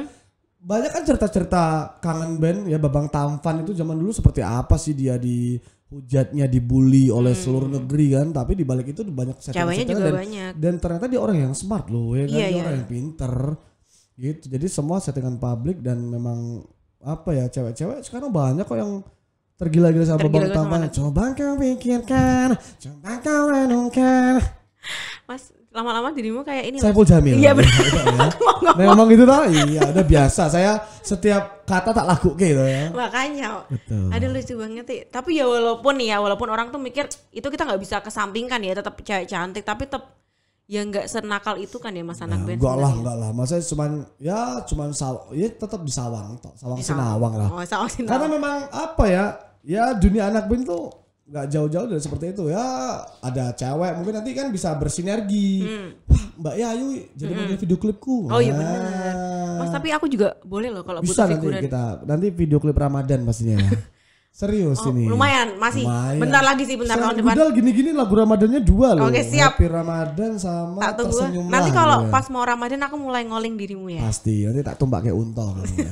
Banyak kan cerita-cerita kangen band ya Babang Tampan itu zaman dulu seperti apa sih dia dihujatnya dibully oleh seluruh negeri kan, tapi di balik itu banyak Ceweknya settingan-settingan juga dan, banyak. dan ternyata dia orang yang smart loh ya kan, Iya, dia iya. orang yang pinter gitu. Jadi semua settingan publik dan memang apa ya cewek-cewek sekarang banyak kok yang tergila-gila sama Babang Tergila-gila sama Tampan. anak. Coba kau pikirkan, coba kau renungkan. Mas lama-lama dirimu kayak ini. Saiful Jamil. Iya benar. Ya. Memang gitu tau. Iya, udah biasa. Saya setiap kata tak laku gitu ya. Makanya. Betul. Ada lucu banget sih. Tapi ya walaupun orang tuh mikir itu kita nggak bisa kesampingkan ya, tetap cewek cantik, tapi tetap ya nggak senakal itu kan ya Mas anak band. Enggak lah. Masa cuman tetap di Sawang toh. Sawang Sinawang lah. Oh, Sawang Sinawang. Karena memang apa ya? Ya dunia anak band tuh nggak jauh-jauh dari seperti itu ya. Ada cewek mungkin nanti kan bisa bersinergi. Wah, Mbak Yayu jadi model video klipku. Oh iya Nah. benar. Mas tapi aku juga boleh loh kalau Bisa butuh nanti figuran. nanti video klip Ramadan pastinya ya. Serius Oh, ini. lumayan, masih. Lumayan. Bentar lagi sih, bentar tahun depan. Budal gini-gini lagu Ramadannya 2 loh. Oke, siap. Happy Ramadan sama Tak tunggu. Tersenyumlah Nanti kalau gitu ya. pas mau Ramadan aku mulai ngoling dirimu ya. Pasti nanti tak tumbak kayak unta kalau ya.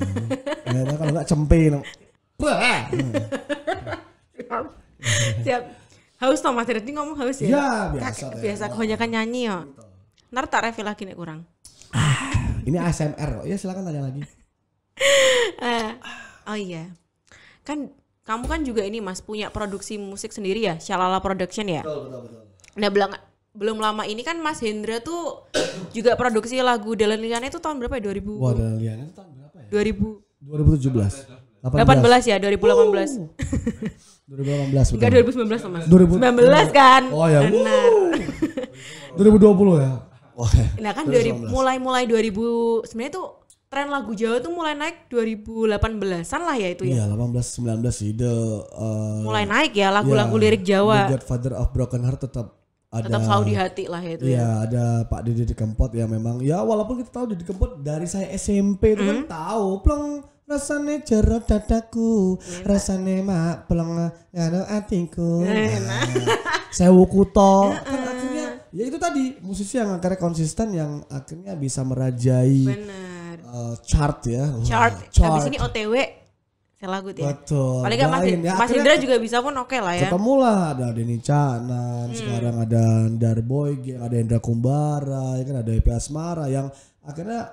Ya, kalau enggak cempe no. Siap. Haus toh Mas Reddy ngomong haus ya? Ya, biasa teh. Biasa kebanyakan nyanyi ya. Ntar tak refill lagi nih kurang. Ini ASMR kok. Ya silakan tanya lagi. Oh iya. Kan kamu kan juga ini Mas punya produksi musik sendiri ya, Shalala Production ya? Betul. Nah belum lama ini kan Mas Hendra tuh juga produksi lagu Dalan Liana itu tahun berapa ya? 2000? Wah, dan Liana itu tahun berapa ya? 2018 2017. ya, 2018. 2018 Enggak betul. 2019 Mas. 2000. 19 kan? Oh ya. Benar. 2020 ya. Wah. Nah kan 2019. mulai 2000 sebenarnya tuh tren lagu Jawa tuh mulai naik 2018-an lah ya itu ya. Iya 18-19 sih. Mulai naik ya lagu-lagu lirik Jawa. The Godfather of Broken Heart tetap selalu di hati lah ya itu ya. Iya ada Pak Didi Kempot ya memang. Ya walaupun kita tahu Didi Kempot dari saya SMP itu kan tahu plong rasane jero dadaku, rasane mak plong ngano atiku. Sewu kuto. Kan akhirnya ya itu tadi musisi yang akhirnya konsisten yang akhirnya bisa merajai chart ya. Chart. Habis ini OTW Selagut ya. Betul. Paling gak Mas Indra juga bisa pun oke lah ya. Ketemu lah ada Denny Canan, sekarang ada Darboy, ada Indra Kumbara, ya kan ada EP Asmara yang akhirnya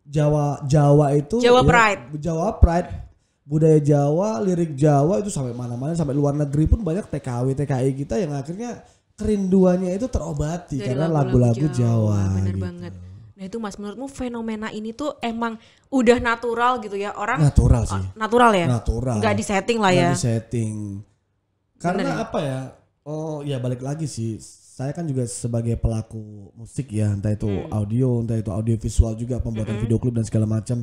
Jawa itu Jawa ya, Pride. Jawa Pride. Budaya Jawa, lirik Jawa itu sampai mana-mana, sampai luar negeri pun banyak TKI kita yang akhirnya kerinduannya itu terobati dari karena lagu-lagu Jawa. Bener gitu. banget. Nah itu Mas, menurutmu fenomena ini tuh emang udah natural gitu ya orang? Natural sih. Natural ya? Natural. Nggak disetting lah ya? Nggak disetting. Karena Bener ya? apa ya? Oh ya balik lagi sih. Saya kan juga sebagai pelaku musik ya, entah itu audio, entah itu audio visual juga, pembuatan video klip dan segala macam.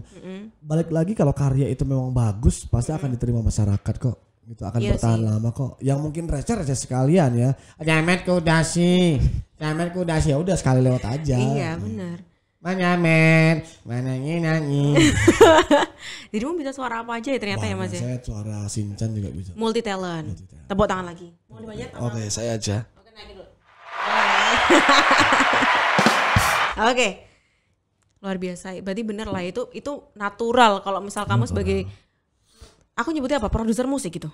Balik lagi kalau karya itu memang bagus, pasti akan diterima masyarakat kok. Gitu akan bertahan lama kok. Yang mungkin receh sekalian ya. Jamet kudasi. Ya udah sekali lewat aja. Iya benar. Mana men, mana nyanyi. Jadi mau bisa suara apa aja ya ternyata ya Mas ya. Saya suara Sinchan juga bisa. Multi talent. Tepuk tangan lagi. Mau dibanyak? Oke, saya aja. Oke, naik dulu. Oke. Luar biasa. Berarti bener lah itu natural kalau misal kamu sebagai aku nyebutnya apa? Produser musik gitu.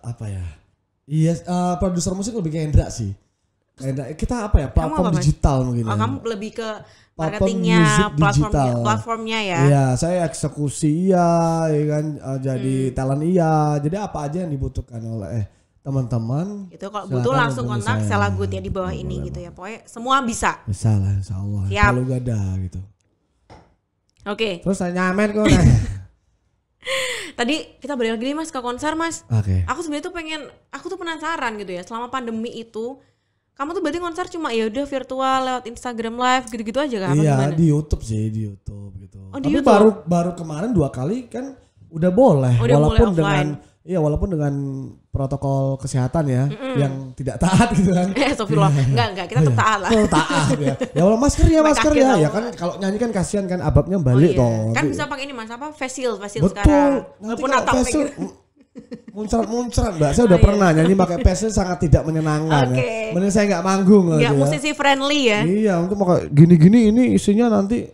Apa ya? Iya, produser musik lebih kayak Indra sih. Kita apa ya? Platform digital mungkin. Oh, ya. kamu lebih ke marketingnya, platformnya ya. Iya, saya eksekusi ya kan jadi talent iya. Jadi apa aja yang dibutuhkan oleh teman-teman. Itu kalau butuh langsung kontak Selagut ya di bawah ini gitu ya. Pokoknya semua bisa. Bisa lah insyaallah. Kalau gak ada gitu. Oke. Terus saya nyamen kok. Tadi kita balik lagi nih Mas ke konser Mas. Oke. Aku sebenarnya tuh aku tuh penasaran gitu ya. Selama pandemi itu kamu tuh berarti konser cuma ya udah virtual lewat Instagram live gitu-gitu aja kan? Iya di YouTube sih di YouTube gitu. Oh, di Tapi YouTube? baru kemarin 2 kali kan udah boleh. Walaupun dengan protokol kesehatan ya yang tidak taat gitu kan. Astagfirullah. Enggak kita tetap taat lah. Taat ya. Ya Allah masker ya. Ya kan kalau nyanyi kan kasihan kan ababnya balik toh. Kan bisa pakai ini Mas apa facial Betul. sekarang. Nanti kalau facial muncrat Mbak, saya udah pernah nyanyi pakai facial sangat tidak menyenangkan ya. Mending saya nggak manggung ya. Ya Musisi friendly ya. Iya, untuk pakai gini-gini ini isinya nanti.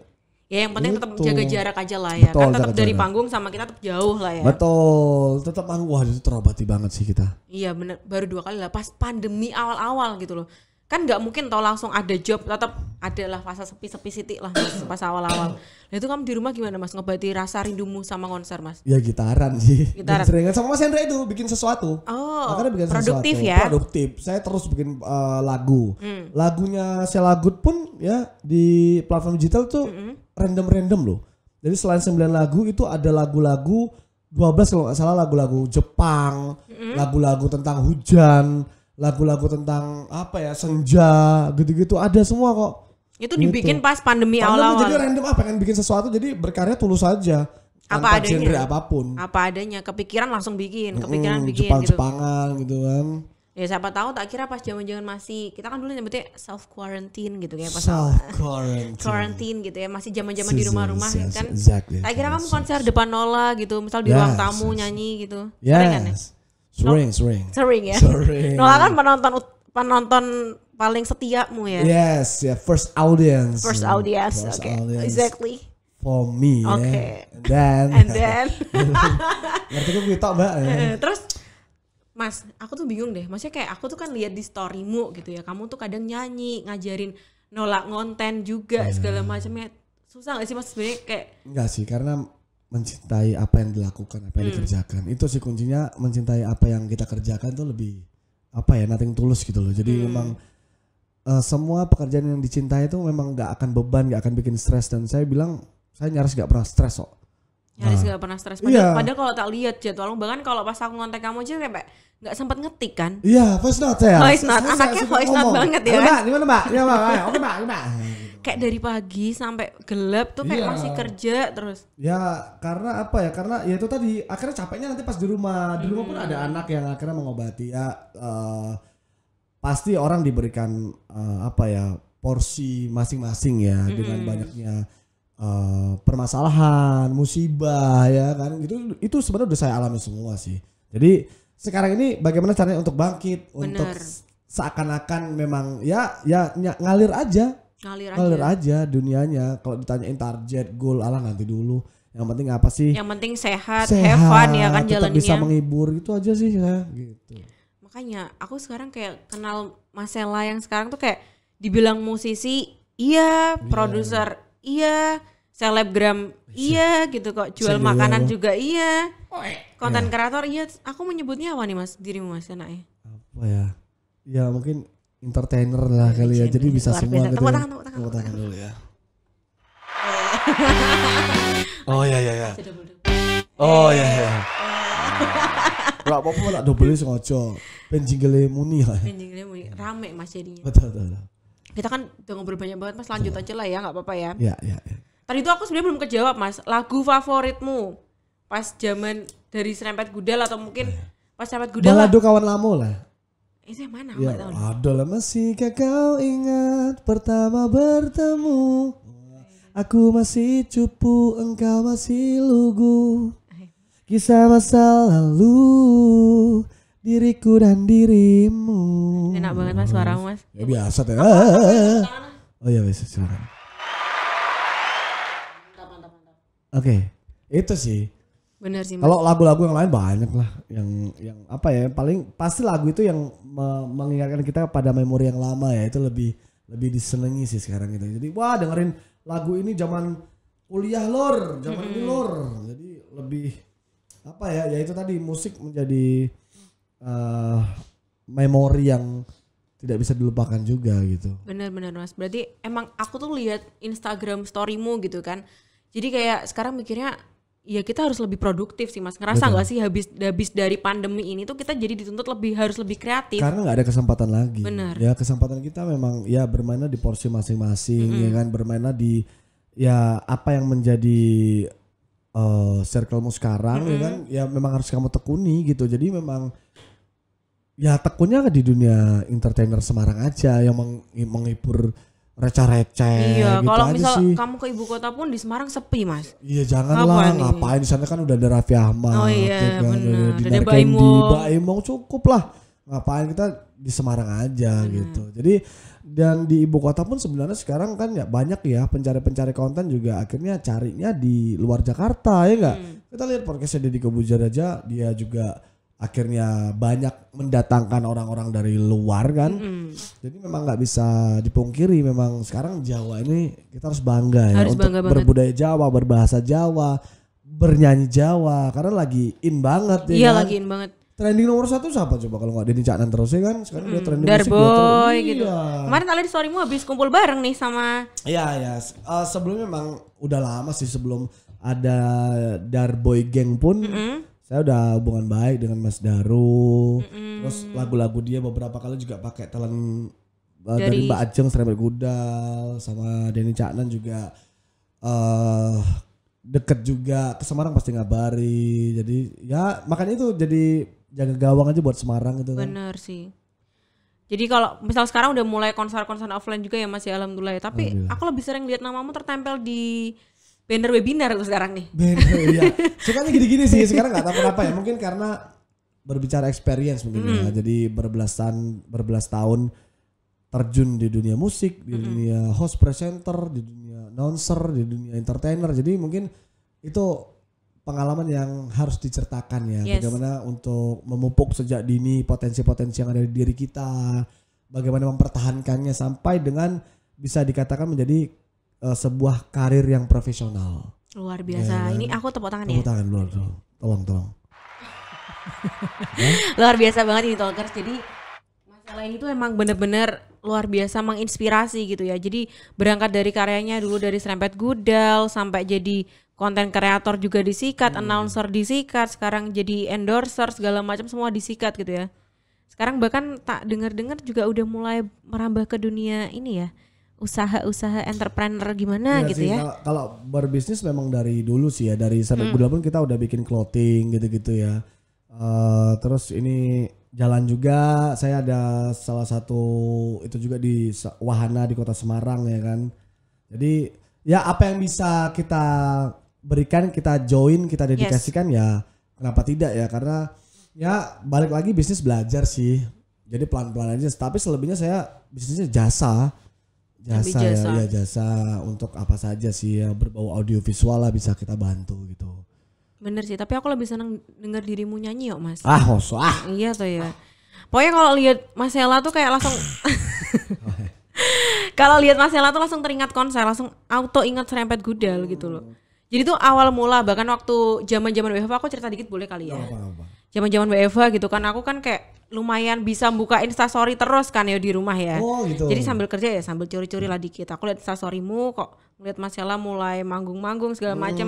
Ya yang penting tetap jaga jarak aja lah ya. Betul, kan tetap dari panggung sama kita tetap jauh lah ya. Betul, tetap panggung. Wah itu terobati banget sih kita. Iya bener, baru 2 kali lah pas pandemi awal-awal gitu loh. Kan nggak mungkin tau langsung ada job, tetap ada lah fase sepi-sepi sitik lah Mas, pas awal-awal. Nah itu kamu di rumah gimana Mas ngobati rasa rindumu sama konser Mas? Ya gitaran sih. Gitaran. Seringan sama Mas Hendra itu bikin sesuatu. Oh, bikin produktif sesuatu. Ya? Produktif. Saya terus bikin lagu. Lagunya Selagut pun ya di platform digital tuh random loh. Jadi selain 9 lagu itu ada lagu-lagu 12 kalau nggak salah lagu-lagu Jepang, lagu-lagu tentang hujan, lagu-lagu tentang apa ya senja gitu-gitu ada semua kok. Itu dibikin pas pandemi awal-awal. Jadi random pengen bikin sesuatu jadi berkarya tulus aja. Apa adanya. Genre apapun. Apa adanya, kepikiran langsung bikin, kepikiran bikin Jepang-Jepangan gitu kan. Ya siapa tahu tak kira pas zaman-zaman masih kita kan dulu nyebutnya self quarantine gitu kayak pas quarantine gitu ya, masih zaman-zaman di rumah-rumah kan. Exactly. Tak kira kamu konser depan Nola gitu, misal di ruang tamu nyanyi gitu. Sering ya. Nola kan penonton paling setiamu ya. Yes, ya first audience. Okay. Exactly. For me. Okay. And then. Ngerti kok gitu Mbak. Terus Mas, aku tuh bingung deh. Maksudnya kayak aku tuh kan lihat di storymu gitu ya. Kamu tuh kadang nyanyi, ngajarin nolak ngonten juga segala macamnya. Susah gak sih Mas sebenarnya kayak? Enggak sih, karena mencintai apa yang dilakukan, apa yang dikerjakan. Itu sih kuncinya, mencintai apa yang kita kerjakan tuh lebih apa ya, nothing tulus gitu loh. Jadi memang semua pekerjaan yang dicintai itu memang gak akan beban, gak akan bikin stres. Dan saya bilang, saya nyaris gak pernah stres kok. Nyaris gak pernah stres. Padahal kalau tak lihat jadwal, bahkan kalau pas aku ngontek kamu aja kayak nggak sempat ngetik kan? Iya, voice note ya. Voice note, anaknya voice note banget ya. Mbak, gimana Mbak? Ya Mbak, oke Mbak, kayak dari pagi sampai gelap tuh kayak Iya. masih kerja terus. Ya karena apa ya? Karena ya itu tadi akhirnya capeknya nanti pas di rumah. Di rumah pun ada anak yang akhirnya mengobati ya. Pasti orang diberikan apa ya porsi masing-masing ya dengan banyaknya permasalahan, musibah ya kan. Itu sebenarnya udah saya alami semua sih. Jadi sekarang ini bagaimana caranya untuk bangkit, untuk seakan-akan memang ya ngalir aja. Ngalir aja dunianya. Kalau ditanyain target, goal, alah nanti dulu. Yang penting apa sih? Yang penting sehat, have fun ya kan tetap jalannya. bisa menghibur itu aja sih ya gitu. Makanya aku sekarang kayak kenal Mas Sela yang sekarang tuh kayak dibilang musisi iya, produser iya, selebgram iya gitu kok. Jual makanan juga iya. Konten kreator iya. Aku menyebutnya apa nih Mas dirimu Mas enaknya? Apa ya? Ya mungkin entertainer lah kali ya. Jadi bisa semua gitu. Tepuk Tepuk tangan dulu ya. Oh ya. Oh ya. Ora apa-apa tak dobeli sengaja. Ben jingle muni ya. Anjingnya rame Mas jadinya. Betul. Kita kan udah ngobrol banyak banget Mas, lanjut aja lah ya, nggak apa-apa ya. Ya. Tadi itu aku sebenarnya belum kejawab Mas, lagu favoritmu pas zaman dari Serempet Gudal atau mungkin pas Serempet Gudal lah. Balado kawan lama lah. Itu yang mana? Aku Ya, nggak tahu. ada lah masihkah kau ingat pertama bertemu. Aku masih cupu, engkau masih lugu. Kisah masa lalu, diriku dan dirimu. Enak banget Mas suaramu Mas. Ya biasa teh. Oh ya wes silakan. Mantap. Oke, itu sih. Bener sih Mas. Kalau lagu-lagu yang lain banyak lah, yang apa ya? Paling pasti lagu itu yang mengingatkan kita pada memori yang lama ya. Itu lebih disenangi sih sekarang gitu. Jadi wah dengerin lagu ini zaman kuliah lor, zaman ini lor. Jadi lebih apa ya? Ya itu tadi musik menjadi memori yang tidak bisa dilupakan juga gitu. Bener Mas. Berarti emang aku tuh lihat Instagram storymu gitu kan. Jadi kayak sekarang mikirnya ya kita harus lebih produktif sih Mas. Ngerasa nggak sih habis dari pandemi ini tuh kita jadi dituntut harus lebih kreatif. Karena nggak ada kesempatan lagi. Bener. Ya kesempatan kita memang ya bermainnya di porsi masing-masing ya kan, bermainnya di ya apa yang menjadi circlemu sekarang ya kan, ya memang harus kamu tekuni gitu. Jadi memang ya tekunnya di dunia entertainer Semarang aja yang menghibur receh-receh Iya, gitu kalau aja misal sih. kamu ke ibu kota pun di Semarang sepi Mas. Iya janganlah, Apa nih? ngapain di sana kan udah ada Raffi Ahmad. Oh iya, ya kan, bener. ada Ada Dinar Mbak Candy, Imong. Mbak Imong cukup lah. Ngapain kita di Semarang aja gitu. Jadi dan di ibu kota pun sebenarnya sekarang kan ya banyak ya pencari-pencari konten juga akhirnya carinya di luar Jakarta ya enggak? Kita lihat podcastnya Deddy Kobuzer aja, dia juga akhirnya banyak mendatangkan orang-orang dari luar kan. Jadi memang nggak bisa dipungkiri memang sekarang Jawa ini kita harus bangga ya Harus untuk bangga banget. berbudaya Jawa, berbahasa Jawa, bernyanyi Jawa karena lagi in banget ya Iya kan. lagiin banget. Trending nomor 1 siapa coba kalau nggak Denny Caknan terus ya kan sekarang dia trending musik dia Darboy terus. gitu. Iya. Kemarin tadi storymu habis kumpul bareng nih sama Iya. Sebelumnya memang udah lama sih sebelum ada Darboy Gang pun saya udah hubungan baik dengan Mas Daru. Terus lagu-lagu dia beberapa kali juga pakai talent dari Mbak Ajeng Serempet Gudal sama Denny Caknan juga deket juga ke Semarang pasti ngabari. Jadi ya makanya itu jadi jaga gawang aja buat Semarang gitu kan. bener sih. Jadi kalau misal sekarang udah mulai konser-konser offline juga ya Mas ya alhamdulillah ya. Tapi aku lebih sering lihat namamu tertempel di banner webinar tuh sekarang nih. Bener ya. Sukanya gini-gini sih sekarang nggak tahu kenapa ya. Mungkin karena berbicara experience mungkin ya. Jadi berbelas tahun terjun di dunia musik, di dunia host presenter, di dunia announcer, di dunia entertainer. Jadi mungkin itu pengalaman yang harus diceritakan ya. Yes. Bagaimana untuk memupuk sejak dini potensi-potensi yang ada di diri kita. Bagaimana mempertahankannya sampai dengan bisa dikatakan menjadi sebuah karir yang profesional. Luar biasa. Ini aku tepuk tangan ya. Tepuk tangan dulu. Tolong. Luar biasa banget ini Talkers. Jadi masalah ini tuh emang bener-bener luar biasa menginspirasi gitu ya. Jadi berangkat dari karyanya dulu dari Serempet Gudal sampai jadi konten kreator juga disikat, announcer disikat, sekarang jadi endorser segala macam semua disikat gitu ya. Sekarang bahkan tak dengar-dengar juga udah mulai merambah ke dunia ini ya. usaha-usaha entrepreneur gimana Iya gitu sih, ya. Kalau berbisnis memang dari dulu sih ya, dari sampai kuliah pun kita udah bikin clothing gitu-gitu ya. Terus ini jalan juga, saya ada salah satu itu juga di wahana di Kota Semarang ya kan. Jadi ya apa yang bisa kita berikan, kita join, kita dedikasikan ya kenapa tidak ya, karena ya balik lagi bisnis belajar sih. Jadi pelan-pelan aja, tapi selebihnya saya bisnisnya jasa ya, jasa untuk apa saja sih ya, berbau audiovisual lah bisa kita bantu gitu. Bener sih, tapi aku lebih seneng denger dirimu nyanyi yuk Mas. Hosah. Iya tuh ya. Pokoknya kalau lihat Mas Sela tuh kayak langsung kalau lihat Mas Sela tuh langsung teringat konser, langsung auto ingat Serempet Gudal gitu loh. Jadi tuh awal mula bahkan waktu zaman-zaman WFH, aku cerita dikit boleh kali ya. Zaman-zaman WFH gitu kan, aku kan kayak lumayan bisa buka Instastory terus kan ya di rumah ya. Oh gitu. Jadi sambil kerja ya sambil curi-curi lah dikit. Aku lihat Instastorymu kok, ngeliat Mas Sela mulai manggung-manggung segala macam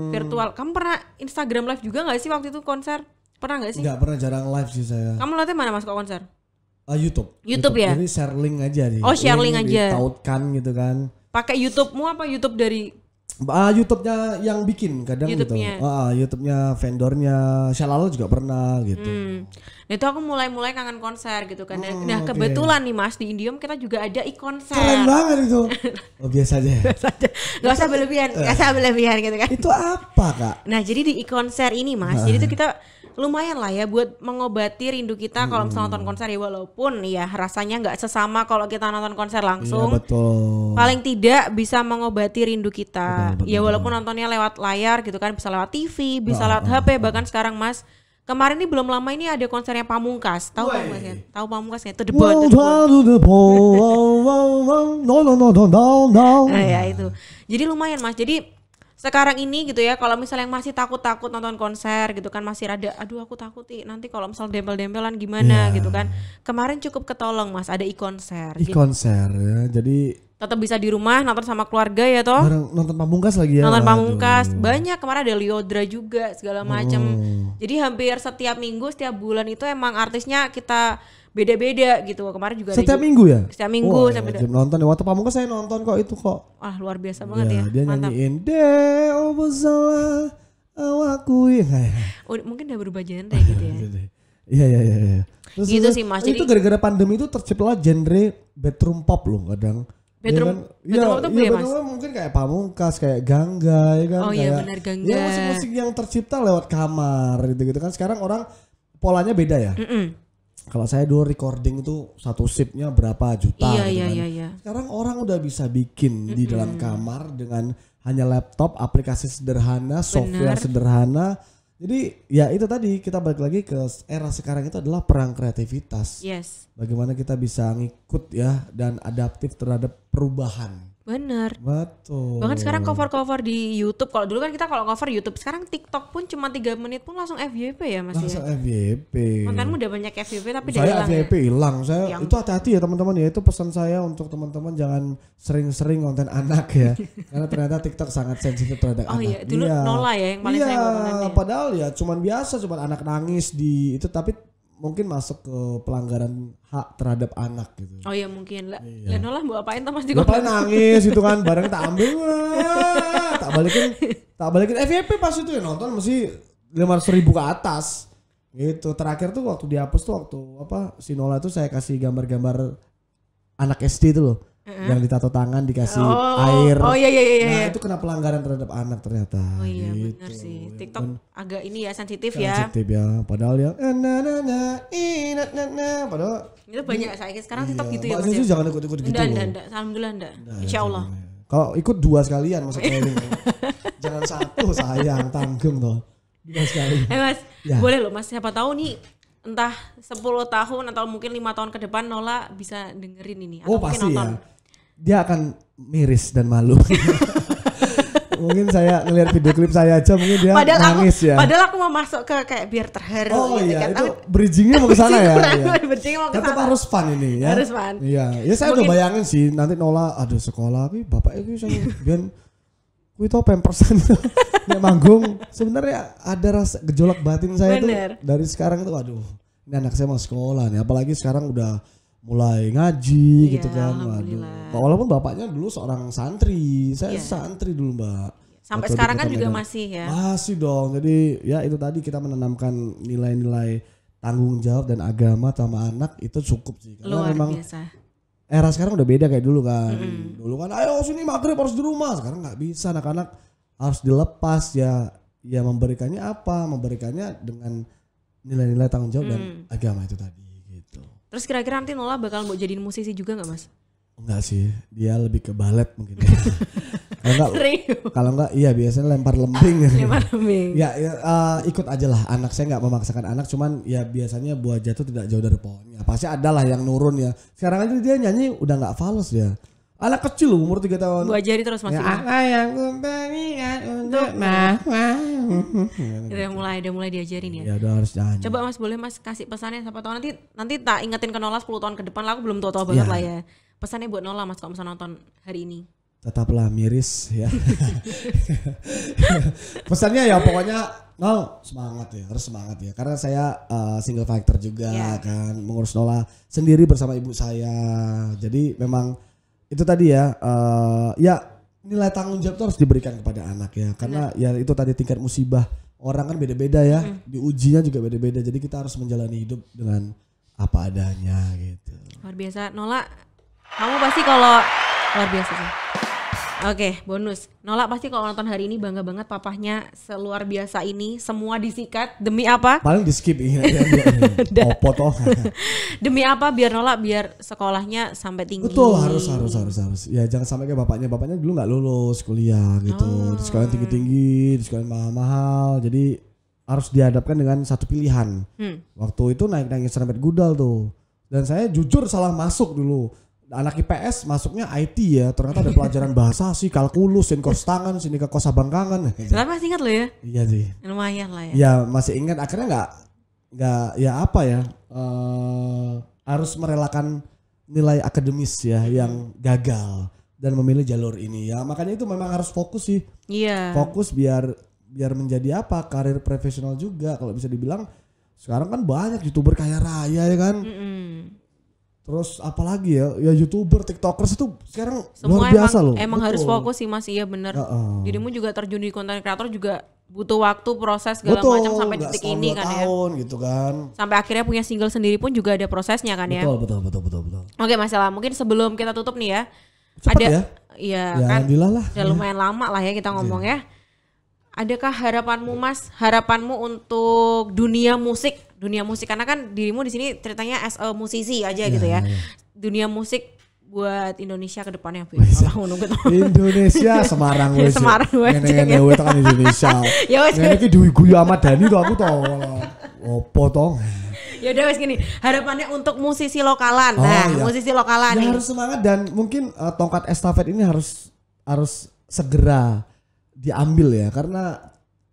virtual. Kamu pernah Instagram live juga nggak sih waktu itu konser? Pernah nggak sih? Nggak pernah, jarang live sih saya. Kamu lihatnya mana Mas kok konser? YouTube ya? Jadi share link aja nih. Oh, share link aja. Ditautkan gitu kan. Pakai YouTube-mu apa YouTube dari YouTube-nya yang bikin kadang YouTube-nya. gitu. YouTube-nya vendornya. Shalala juga pernah gitu. Nah itu aku mulai kangen konser gitu kan. Nah kebetulan nih Mas di Indiom kita juga ada e-konser. Keren banget itu. Oh biasa aja. Gak usah berlebihan gitu kan. Itu apa Kak? Nah jadi di e-konser ini Mas, jadi tuh kita lumayan lah ya buat mengobati rindu kita kalau misalnya nonton konser ya, walaupun ya rasanya nggak sesama kalau kita nonton konser langsung. Iya betul. Paling tidak bisa mengobati rindu kita. Betul, ya walaupun nontonnya lewat layar gitu kan, bisa lewat TV, bisa lewat HP, bahkan sekarang Mas. Kemarin ini belum lama ini ada konsernya Pamungkas. Tahu Pamungkas ya? Tahu Pamungkas ya? Itu The Bond. Nah ya itu. Jadi lumayan Mas. Jadi sekarang ini gitu ya, kalau misalnya yang masih takut-takut nonton konser gitu kan, masih rada aduh aku takut nanti kalau misal dempel-dempelan gimana gitu kan. Kemarin cukup ketolong Mas, ada e-konser. E-konser ya. Jadi tetap bisa di rumah nonton sama keluarga ya toh. Nonton Pamungkas lagi ya. Nonton Pamungkas. Banyak, kemarin ada Lyodra juga segala macam. Jadi hampir setiap minggu, setiap bulan itu emang artisnya kita beda-beda gitu. Kemarin juga setiap ada minggu ya? Setiap minggu. Oh, ya, nonton waktu Pamungkas saya nonton kok itu kok. Wah luar biasa banget ya. Dia Mantap. nyanyiin Deo bersalah awakui. Mungkin udah berubah genre gitu ya. Iya. Terus Gitu sih Mas. Itu Jadi gara-gara pandemi itu terciptalah genre bedroom pop loh kadang. bedroom Iya, itu ya Mas. mungkin kayak Pamungkas, kayak Gangga ya kan. Oh iya kayak, benar Gangga. Ya musik-musik yang tercipta lewat kamar gitu kan. Sekarang orang polanya beda ya. Kalau saya dulu recording itu satu sipnya berapa juta Iya, gitu kan. iya. Sekarang orang udah bisa bikin di dalam kamar dengan hanya laptop, aplikasi sederhana, software sederhana. Jadi ya itu tadi kita balik lagi ke era sekarang itu adalah perang kreativitas. Yes. Bagaimana kita bisa ngikut ya dan adaptif terhadap perubahan. Bener. Betul. Bahkan sekarang cover-cover di YouTube. Kalau dulu kan kita kalau cover YouTube, sekarang TikTok pun cuma 3 menit pun langsung FYP ya Mas Langsung ya. FYP. Kontenmu udah banyak FYP tapi udah Saya hilang FYP ya. hilang. Saya Yang- itu hati-hati ya teman-teman ya. Itu pesan saya untuk teman-teman jangan sering-sering konten anak ya. Karena ternyata TikTok sangat sensitif terhadap Oh anak. iya, dulu Nola ya yang paling Iya, sayang kontennya. padahal ya cuman biasa, cuman anak nangis di itu, tapi mungkin masuk ke pelanggaran hak terhadap anak gitu. Oh iya mungkin lah. Lah Nola mau apain tuh Mas di Gue paling nangis itu kan, bareng tak ambil, tak balikin FYP pas itu ya, nonton mesti 500.000 ke atas gitu. Terakhir tuh waktu dihapus tuh waktu apa si Nola tuh saya kasih gambar-gambar anak SD itu loh, yang ditato tangan dikasih air. Oh iya. Nah itu kena pelanggaran terhadap anak ternyata. Oh iya gitu. benar sih. TikTok agak ini ya sensitif Sensitif ya. Padahal ya padahal Itu banyak saya sekarang TikTok gitu ya Mbak Mas. Susu Ya? jangan ikut-ikut gitu loh. Enggak. Alhamdulillah enggak. Insyaallah. Kalau ikut 2 sekalian masa keliling. Jangan 1 sayang, tanggung toh. 2 sekali. Mas, Ya. boleh loh Mas, siapa tahu nih entah 10 tahun atau mungkin 5 tahun ke depan Nola bisa dengerin ini atau Oh mungkin pasti nonton. ya. Dia akan miris dan malu. Mungkin saya ngelihat video klip saya aja mungkin dia nangis ya. Padahal aku mau masuk ke kayak biar terharu Oh gitu iya, kan. itu bridgingnya mau ke sana ya. Bridging mau ke Tetap sana. harus fun ini ya. Harus fun. Iya, ya saya udah bayangin sih nanti Nola aduh sekolah tapi bapak itu saya biar kuwi to pampersan nek manggung. Sebenarnya ada rasa gejolak batin saya tuh Bener. dari sekarang itu aduh, ini anak saya mau sekolah nih, apalagi sekarang udah mulai ngaji Iya, gitu kan. alhamdulillah. Waduh. Walaupun bapaknya dulu seorang santri, saya Iya. santri dulu Mbak. Sampai Waktu di sekarang Kota kan juga Medan. masih ya. Masih dong. Jadi ya itu tadi kita menanamkan nilai-nilai tanggung jawab dan agama sama anak itu cukup sih. Karena Luar memang biasa. era sekarang udah beda kayak dulu kan. Dulu kan ayo sini maghrib harus di rumah. Sekarang nggak bisa, anak-anak harus dilepas ya. Ya memberikannya apa? Memberikannya dengan nilai-nilai tanggung jawab dan agama itu tadi gitu. Terus kira-kira nanti Nola bakal mau jadiin musisi juga nggak Mas? Enggak sih, dia lebih ke balet mungkin. Kalau enggak iya biasanya lempar lembing. Lempar lembing. Ya, ikut aja lah. Anak saya nggak memaksakan anak, cuman ya biasanya buah jatuh tidak jauh dari pohonnya. Pasti ada lah yang nurun ya. Sekarang aja dia nyanyi udah nggak fals ya. Anak kecil loh, umur 3 tahun. Buah jari terus Mas. Ya, apa yang kuberikan untuk mama. Udah mulai diajarin ya. Ya udah harus nyanyi. Coba Mas boleh Mas kasih pesannya siapa tahu nanti tak ingetin ke Nola 10 tahun ke depan lah, aku belum tahu banget Ya. lah ya. Pesannya buat Nola Mas kalau misalnya nonton hari ini. Tetaplah miris ya. Pesannya ya pokoknya Nol semangat ya, harus semangat ya. Karena saya single fighter juga kan, mengurus Nola sendiri bersama ibu saya. Jadi memang itu tadi ya, ya nilai tanggung jawab itu harus diberikan kepada anak ya. Karena ya itu tadi tingkat musibah orang kan beda-beda ya, diujinya juga beda-beda. Jadi kita harus menjalani hidup dengan apa adanya gitu. Luar biasa. Nola, kamu pasti kalau luar biasa sih. Oke, bonus. Nola pasti kalau nonton hari ini bangga banget papahnya seluar biasa ini. Semua disikat demi apa? Paling di skip ini. Opo toh. Demi apa? Biar Nola biar sekolahnya sampai tinggi. Betul, harus. Ya jangan sampai kayak bapaknya. Bapaknya dulu nggak lulus kuliah gitu. Di sekolah tinggi-tinggi, di sekolah mahal-mahal. Jadi harus dihadapkan dengan satu pilihan. Waktu itu naik-naik serempet gudal tuh. Dan saya jujur salah masuk dulu. Anak IPS masuknya IT ya, ternyata ada pelajaran bahasa sih, kalkulus, kos tangan, sini ke kosa bangkangan. Tapi masih ingat lo ya? Iya sih. Lumayan lah ya. Ya masih ingat, akhirnya nggak ya apa ya, harus merelakan nilai akademis ya yang gagal dan memilih jalur ini ya. Makanya itu memang harus fokus sih. Iya. Fokus biar menjadi apa, karir profesional juga kalau bisa dibilang. Sekarang kan banyak YouTuber kaya raya ya kan. Terus apalagi ya YouTuber, TikTokers itu sekarang Semua luar biasa loh. emang Betul. harus fokus sih Mas, iya bener. Dirimu juga terjun di konten kreator juga butuh waktu, proses segala Betul, macam sampai nggak detik setahun, ini 2 kan ya. tahun gitu kan. Sampai akhirnya punya single sendiri pun juga ada prosesnya kan ya. Betul. Oke Mas Ella, mungkin sebelum kita tutup nih ya. Cepat ada ya? Iya Ya kan. alhamdulillah lah. Udah lumayan lama lah ya kita ngomong ya. Adakah harapanmu Mas, harapanmu untuk dunia musik karena kan dirimu di sini ceritanya as a musisi aja gitu ya. Dunia musik buat Indonesia ke depannya. Indonesia Semarang wes. Semarang wes. Ngene-ngene wes tekan Indonesia. Ya wes. Ngene iki Dewi Guyu Ahmad Dhani tuh aku tau. Opo toh? Ya udah wes gini, harapannya untuk musisi lokalan. Nah, iya. musisi lokalan Ya nih. harus semangat dan mungkin tongkat estafet ini harus segera diambil ya karena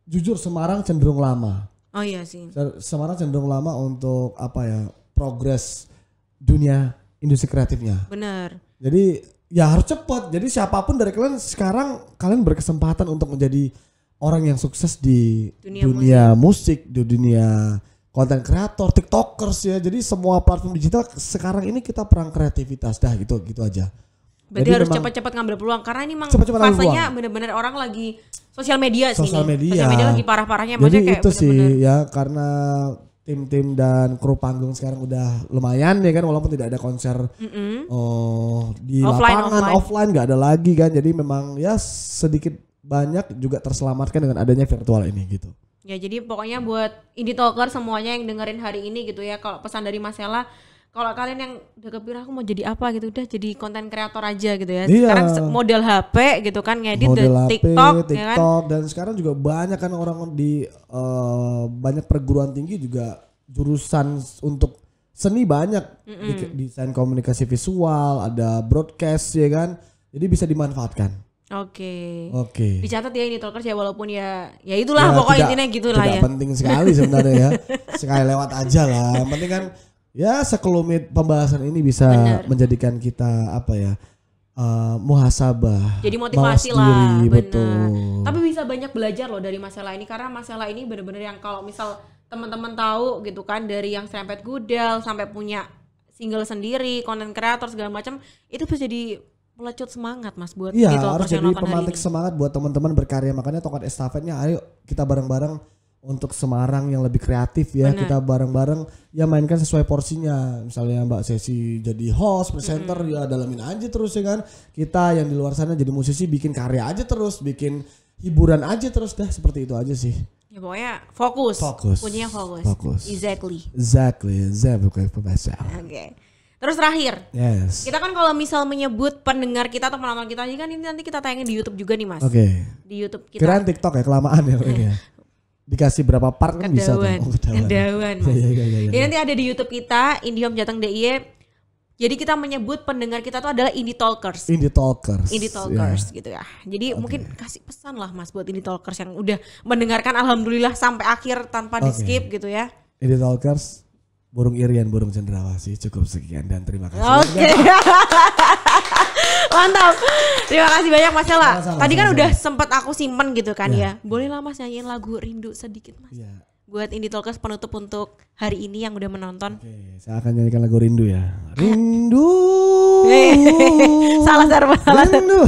jujur Semarang cenderung lama. Oh iya sih. Semarang cenderung lama untuk apa ya progres dunia industri kreatifnya. Bener. Jadi ya harus cepat. Jadi siapapun dari kalian sekarang kalian berkesempatan untuk menjadi orang yang sukses di dunia musik, di dunia konten kreator, TikTokers ya. Jadi semua platform digital sekarang ini kita perang kreativitas dah gitu aja. Berarti Jadi harus memang cepat-cepat ngambil peluang karena ini memang cepat-cepat ambil fasenya peluang. bener-bener orang lagi sosial media sih. Sosial media. Sosial media lagi parah-parahnya. Jadi Maksudnya kayak itu sih bener-bener. ya karena tim-tim dan kru panggung sekarang udah lumayan ya kan walaupun tidak ada konser di lapangan offline nggak ada lagi kan jadi memang ya sedikit banyak juga terselamatkan dengan adanya virtual ini gitu. Ya jadi pokoknya buat indie talker semuanya yang dengerin hari ini gitu ya, kalau pesan dari Mas Ella, kalau kalian yang udah kepikir aku mau jadi apa gitu, udah jadi konten kreator aja gitu ya. Iya. Sekarang model HP gitu kan, ngedit Model HP, TikTok ya kan. dan sekarang juga banyak kan orang di banyak perguruan tinggi juga jurusan untuk seni banyak, desain komunikasi visual, ada broadcast ya kan, jadi bisa dimanfaatkan. Oke. Dicatat ya ini talkers ya, walaupun ya itulah Ya, pokoknya intinya gitulah ya. Tidak penting sekali sebenarnya ya, sekali lewat aja lah. Yang penting kan ya sekelumit pembahasan ini bisa menjadikan kita apa ya, muhasabah. Jadi motivasi lah, benar. Betul. Tapi bisa banyak belajar loh dari masalah ini, karena masalah ini benar-benar yang kalau misal teman-teman tahu gitu kan, dari yang serempet gudel sampai punya single sendiri, konten kreator segala macam, itu bisa jadi pelecut semangat Mas buat Iya, Indie harus Talkers yang jadi nonton hari pemantik ini. semangat buat teman-teman berkarya. Makanya tongkat estafetnya ayo kita bareng-bareng untuk Semarang yang lebih kreatif ya. Benar. Kita bareng-bareng ya mainkan sesuai porsinya. Misalnya Mbak Sesi jadi host, presenter ya dalamin aja terus ya kan. Kita yang di luar sana jadi musisi bikin karya aja terus, bikin hiburan aja terus dah, seperti itu aja sih. Ya pokoknya fokus. Kuncinya fokus. Fokus. Exactly. Bukan pembahasan. Oke. Terus terakhir, Yes. kita kan kalau misal menyebut pendengar kita atau penonton kita ini kan ini nanti kita tayangin di YouTube juga nih Mas. Oke. Di YouTube kita. Kirain TikTok ya kelamaan ya ini ya. Dikasih berapa part kan bisa tuh. Kedawan Mas. Iya. Jadi nanti ada di YouTube kita Indihome Jateng DIY. Jadi kita menyebut pendengar kita tuh adalah Indie Talkers. Indie Talkers. Indie Talkers gitu ya. Jadi mungkin kasih pesan lah Mas buat Indie Talkers yang udah mendengarkan alhamdulillah sampai akhir tanpa di skip gitu ya. Indie Talkers, burung irian, burung cendrawasih. Cukup sekian dan terima kasih. Oke. Mantap. Terima kasih banyak Mas Ella. Sama-sama, Tadi kan sama-sama. udah sempet aku simpen gitu kan ya. Boleh lah Mas nyanyiin lagu Rindu sedikit Mas. Iya. Buat Indie Talkers penutup untuk hari ini yang udah menonton. Oke, saya akan nyanyikan lagu Rindu ya. Rindu. Salah Sarma. Rindu.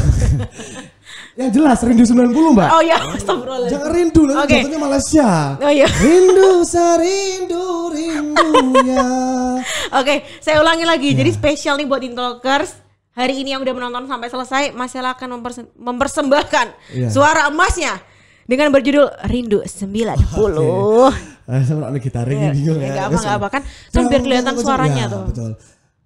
Yang jelas Rindu 90 Mbak. Oh iya, astagfirullah. Jangan rindu nanti Oke. jatuhnya Malaysia. Oh iya. Rindu serindu rindunya. Oke, saya ulangi lagi. Jadi spesial nih buat Indie Talkers. Hari ini yang udah menonton sampai selesai, Mas Ella akan mempersembahkan Iya. suara emasnya dengan berjudul Rindu 90. Saya mau gitarnya bingung Gak ya. apa-apa kan. Kan biar kelihatan suaranya tuh. Betul.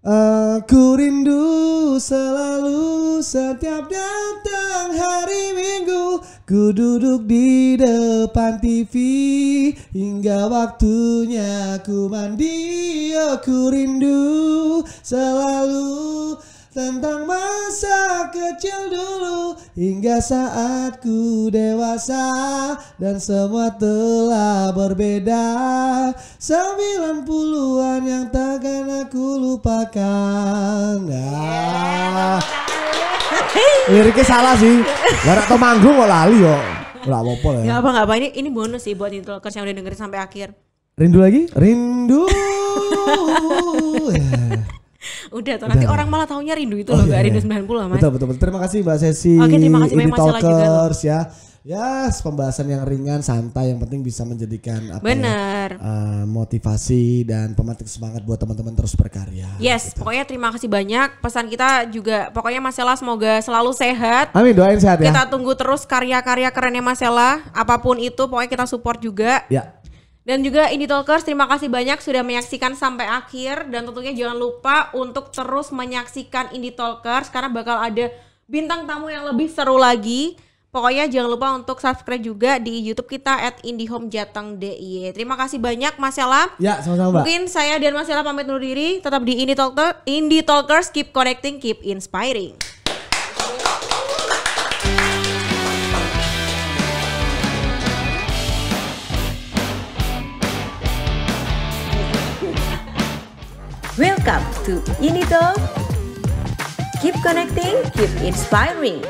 Aku rindu selalu setiap datang hari Minggu. Ku duduk di depan TV hingga waktunya ku mandi. Oh, ku rindu selalu tentang masa kecil dulu hingga saat ku dewasa dan semua telah berbeda. 90-an yang takkan aku lupakan. Liriknya salah sih. Gak tau manggung kok lali yo. Gak apa-apa lah ya. Gak apa-apa, ini bonus sih buat Indie Talkers yang udah dengerin sampai akhir. Rindu lagi? Rindu. Udah tuh, nanti orang malah taunya Rindu itu loh, gak Rindu 90 lah Mas. Betul. Terima kasih Mbak Sesi. Oke, terima kasih banyak Indie Mas Ella juga loh. Talkers ya. Ya, pembahasan yang ringan, santai, yang penting bisa menjadikan apa Bener. ya, motivasi dan pemantik semangat buat teman-teman terus berkarya. Yes, gitu. pokoknya terima kasih banyak. Pesan kita juga, pokoknya Mas Ella semoga selalu sehat. Amin, doain sehat ya. Kita tunggu terus karya-karya kerennya Mas Ella, apapun itu pokoknya kita support juga. Ya. Dan juga Indie Talkers, terima kasih banyak sudah menyaksikan sampai akhir. Dan tentunya jangan lupa untuk terus menyaksikan Indie Talkers karena bakal ada bintang tamu yang lebih seru lagi. Pokoknya jangan lupa untuk subscribe juga di YouTube kita @indihomejateng DIY. Terima kasih banyak Mas Ella. Ya, sama-sama Mbak. Mungkin saya dan Mas Ella pamit undur diri. Tetap di Indie Talkers, keep connecting, keep inspiring. Welcome to Indie Talk. Keep connecting, keep inspiring.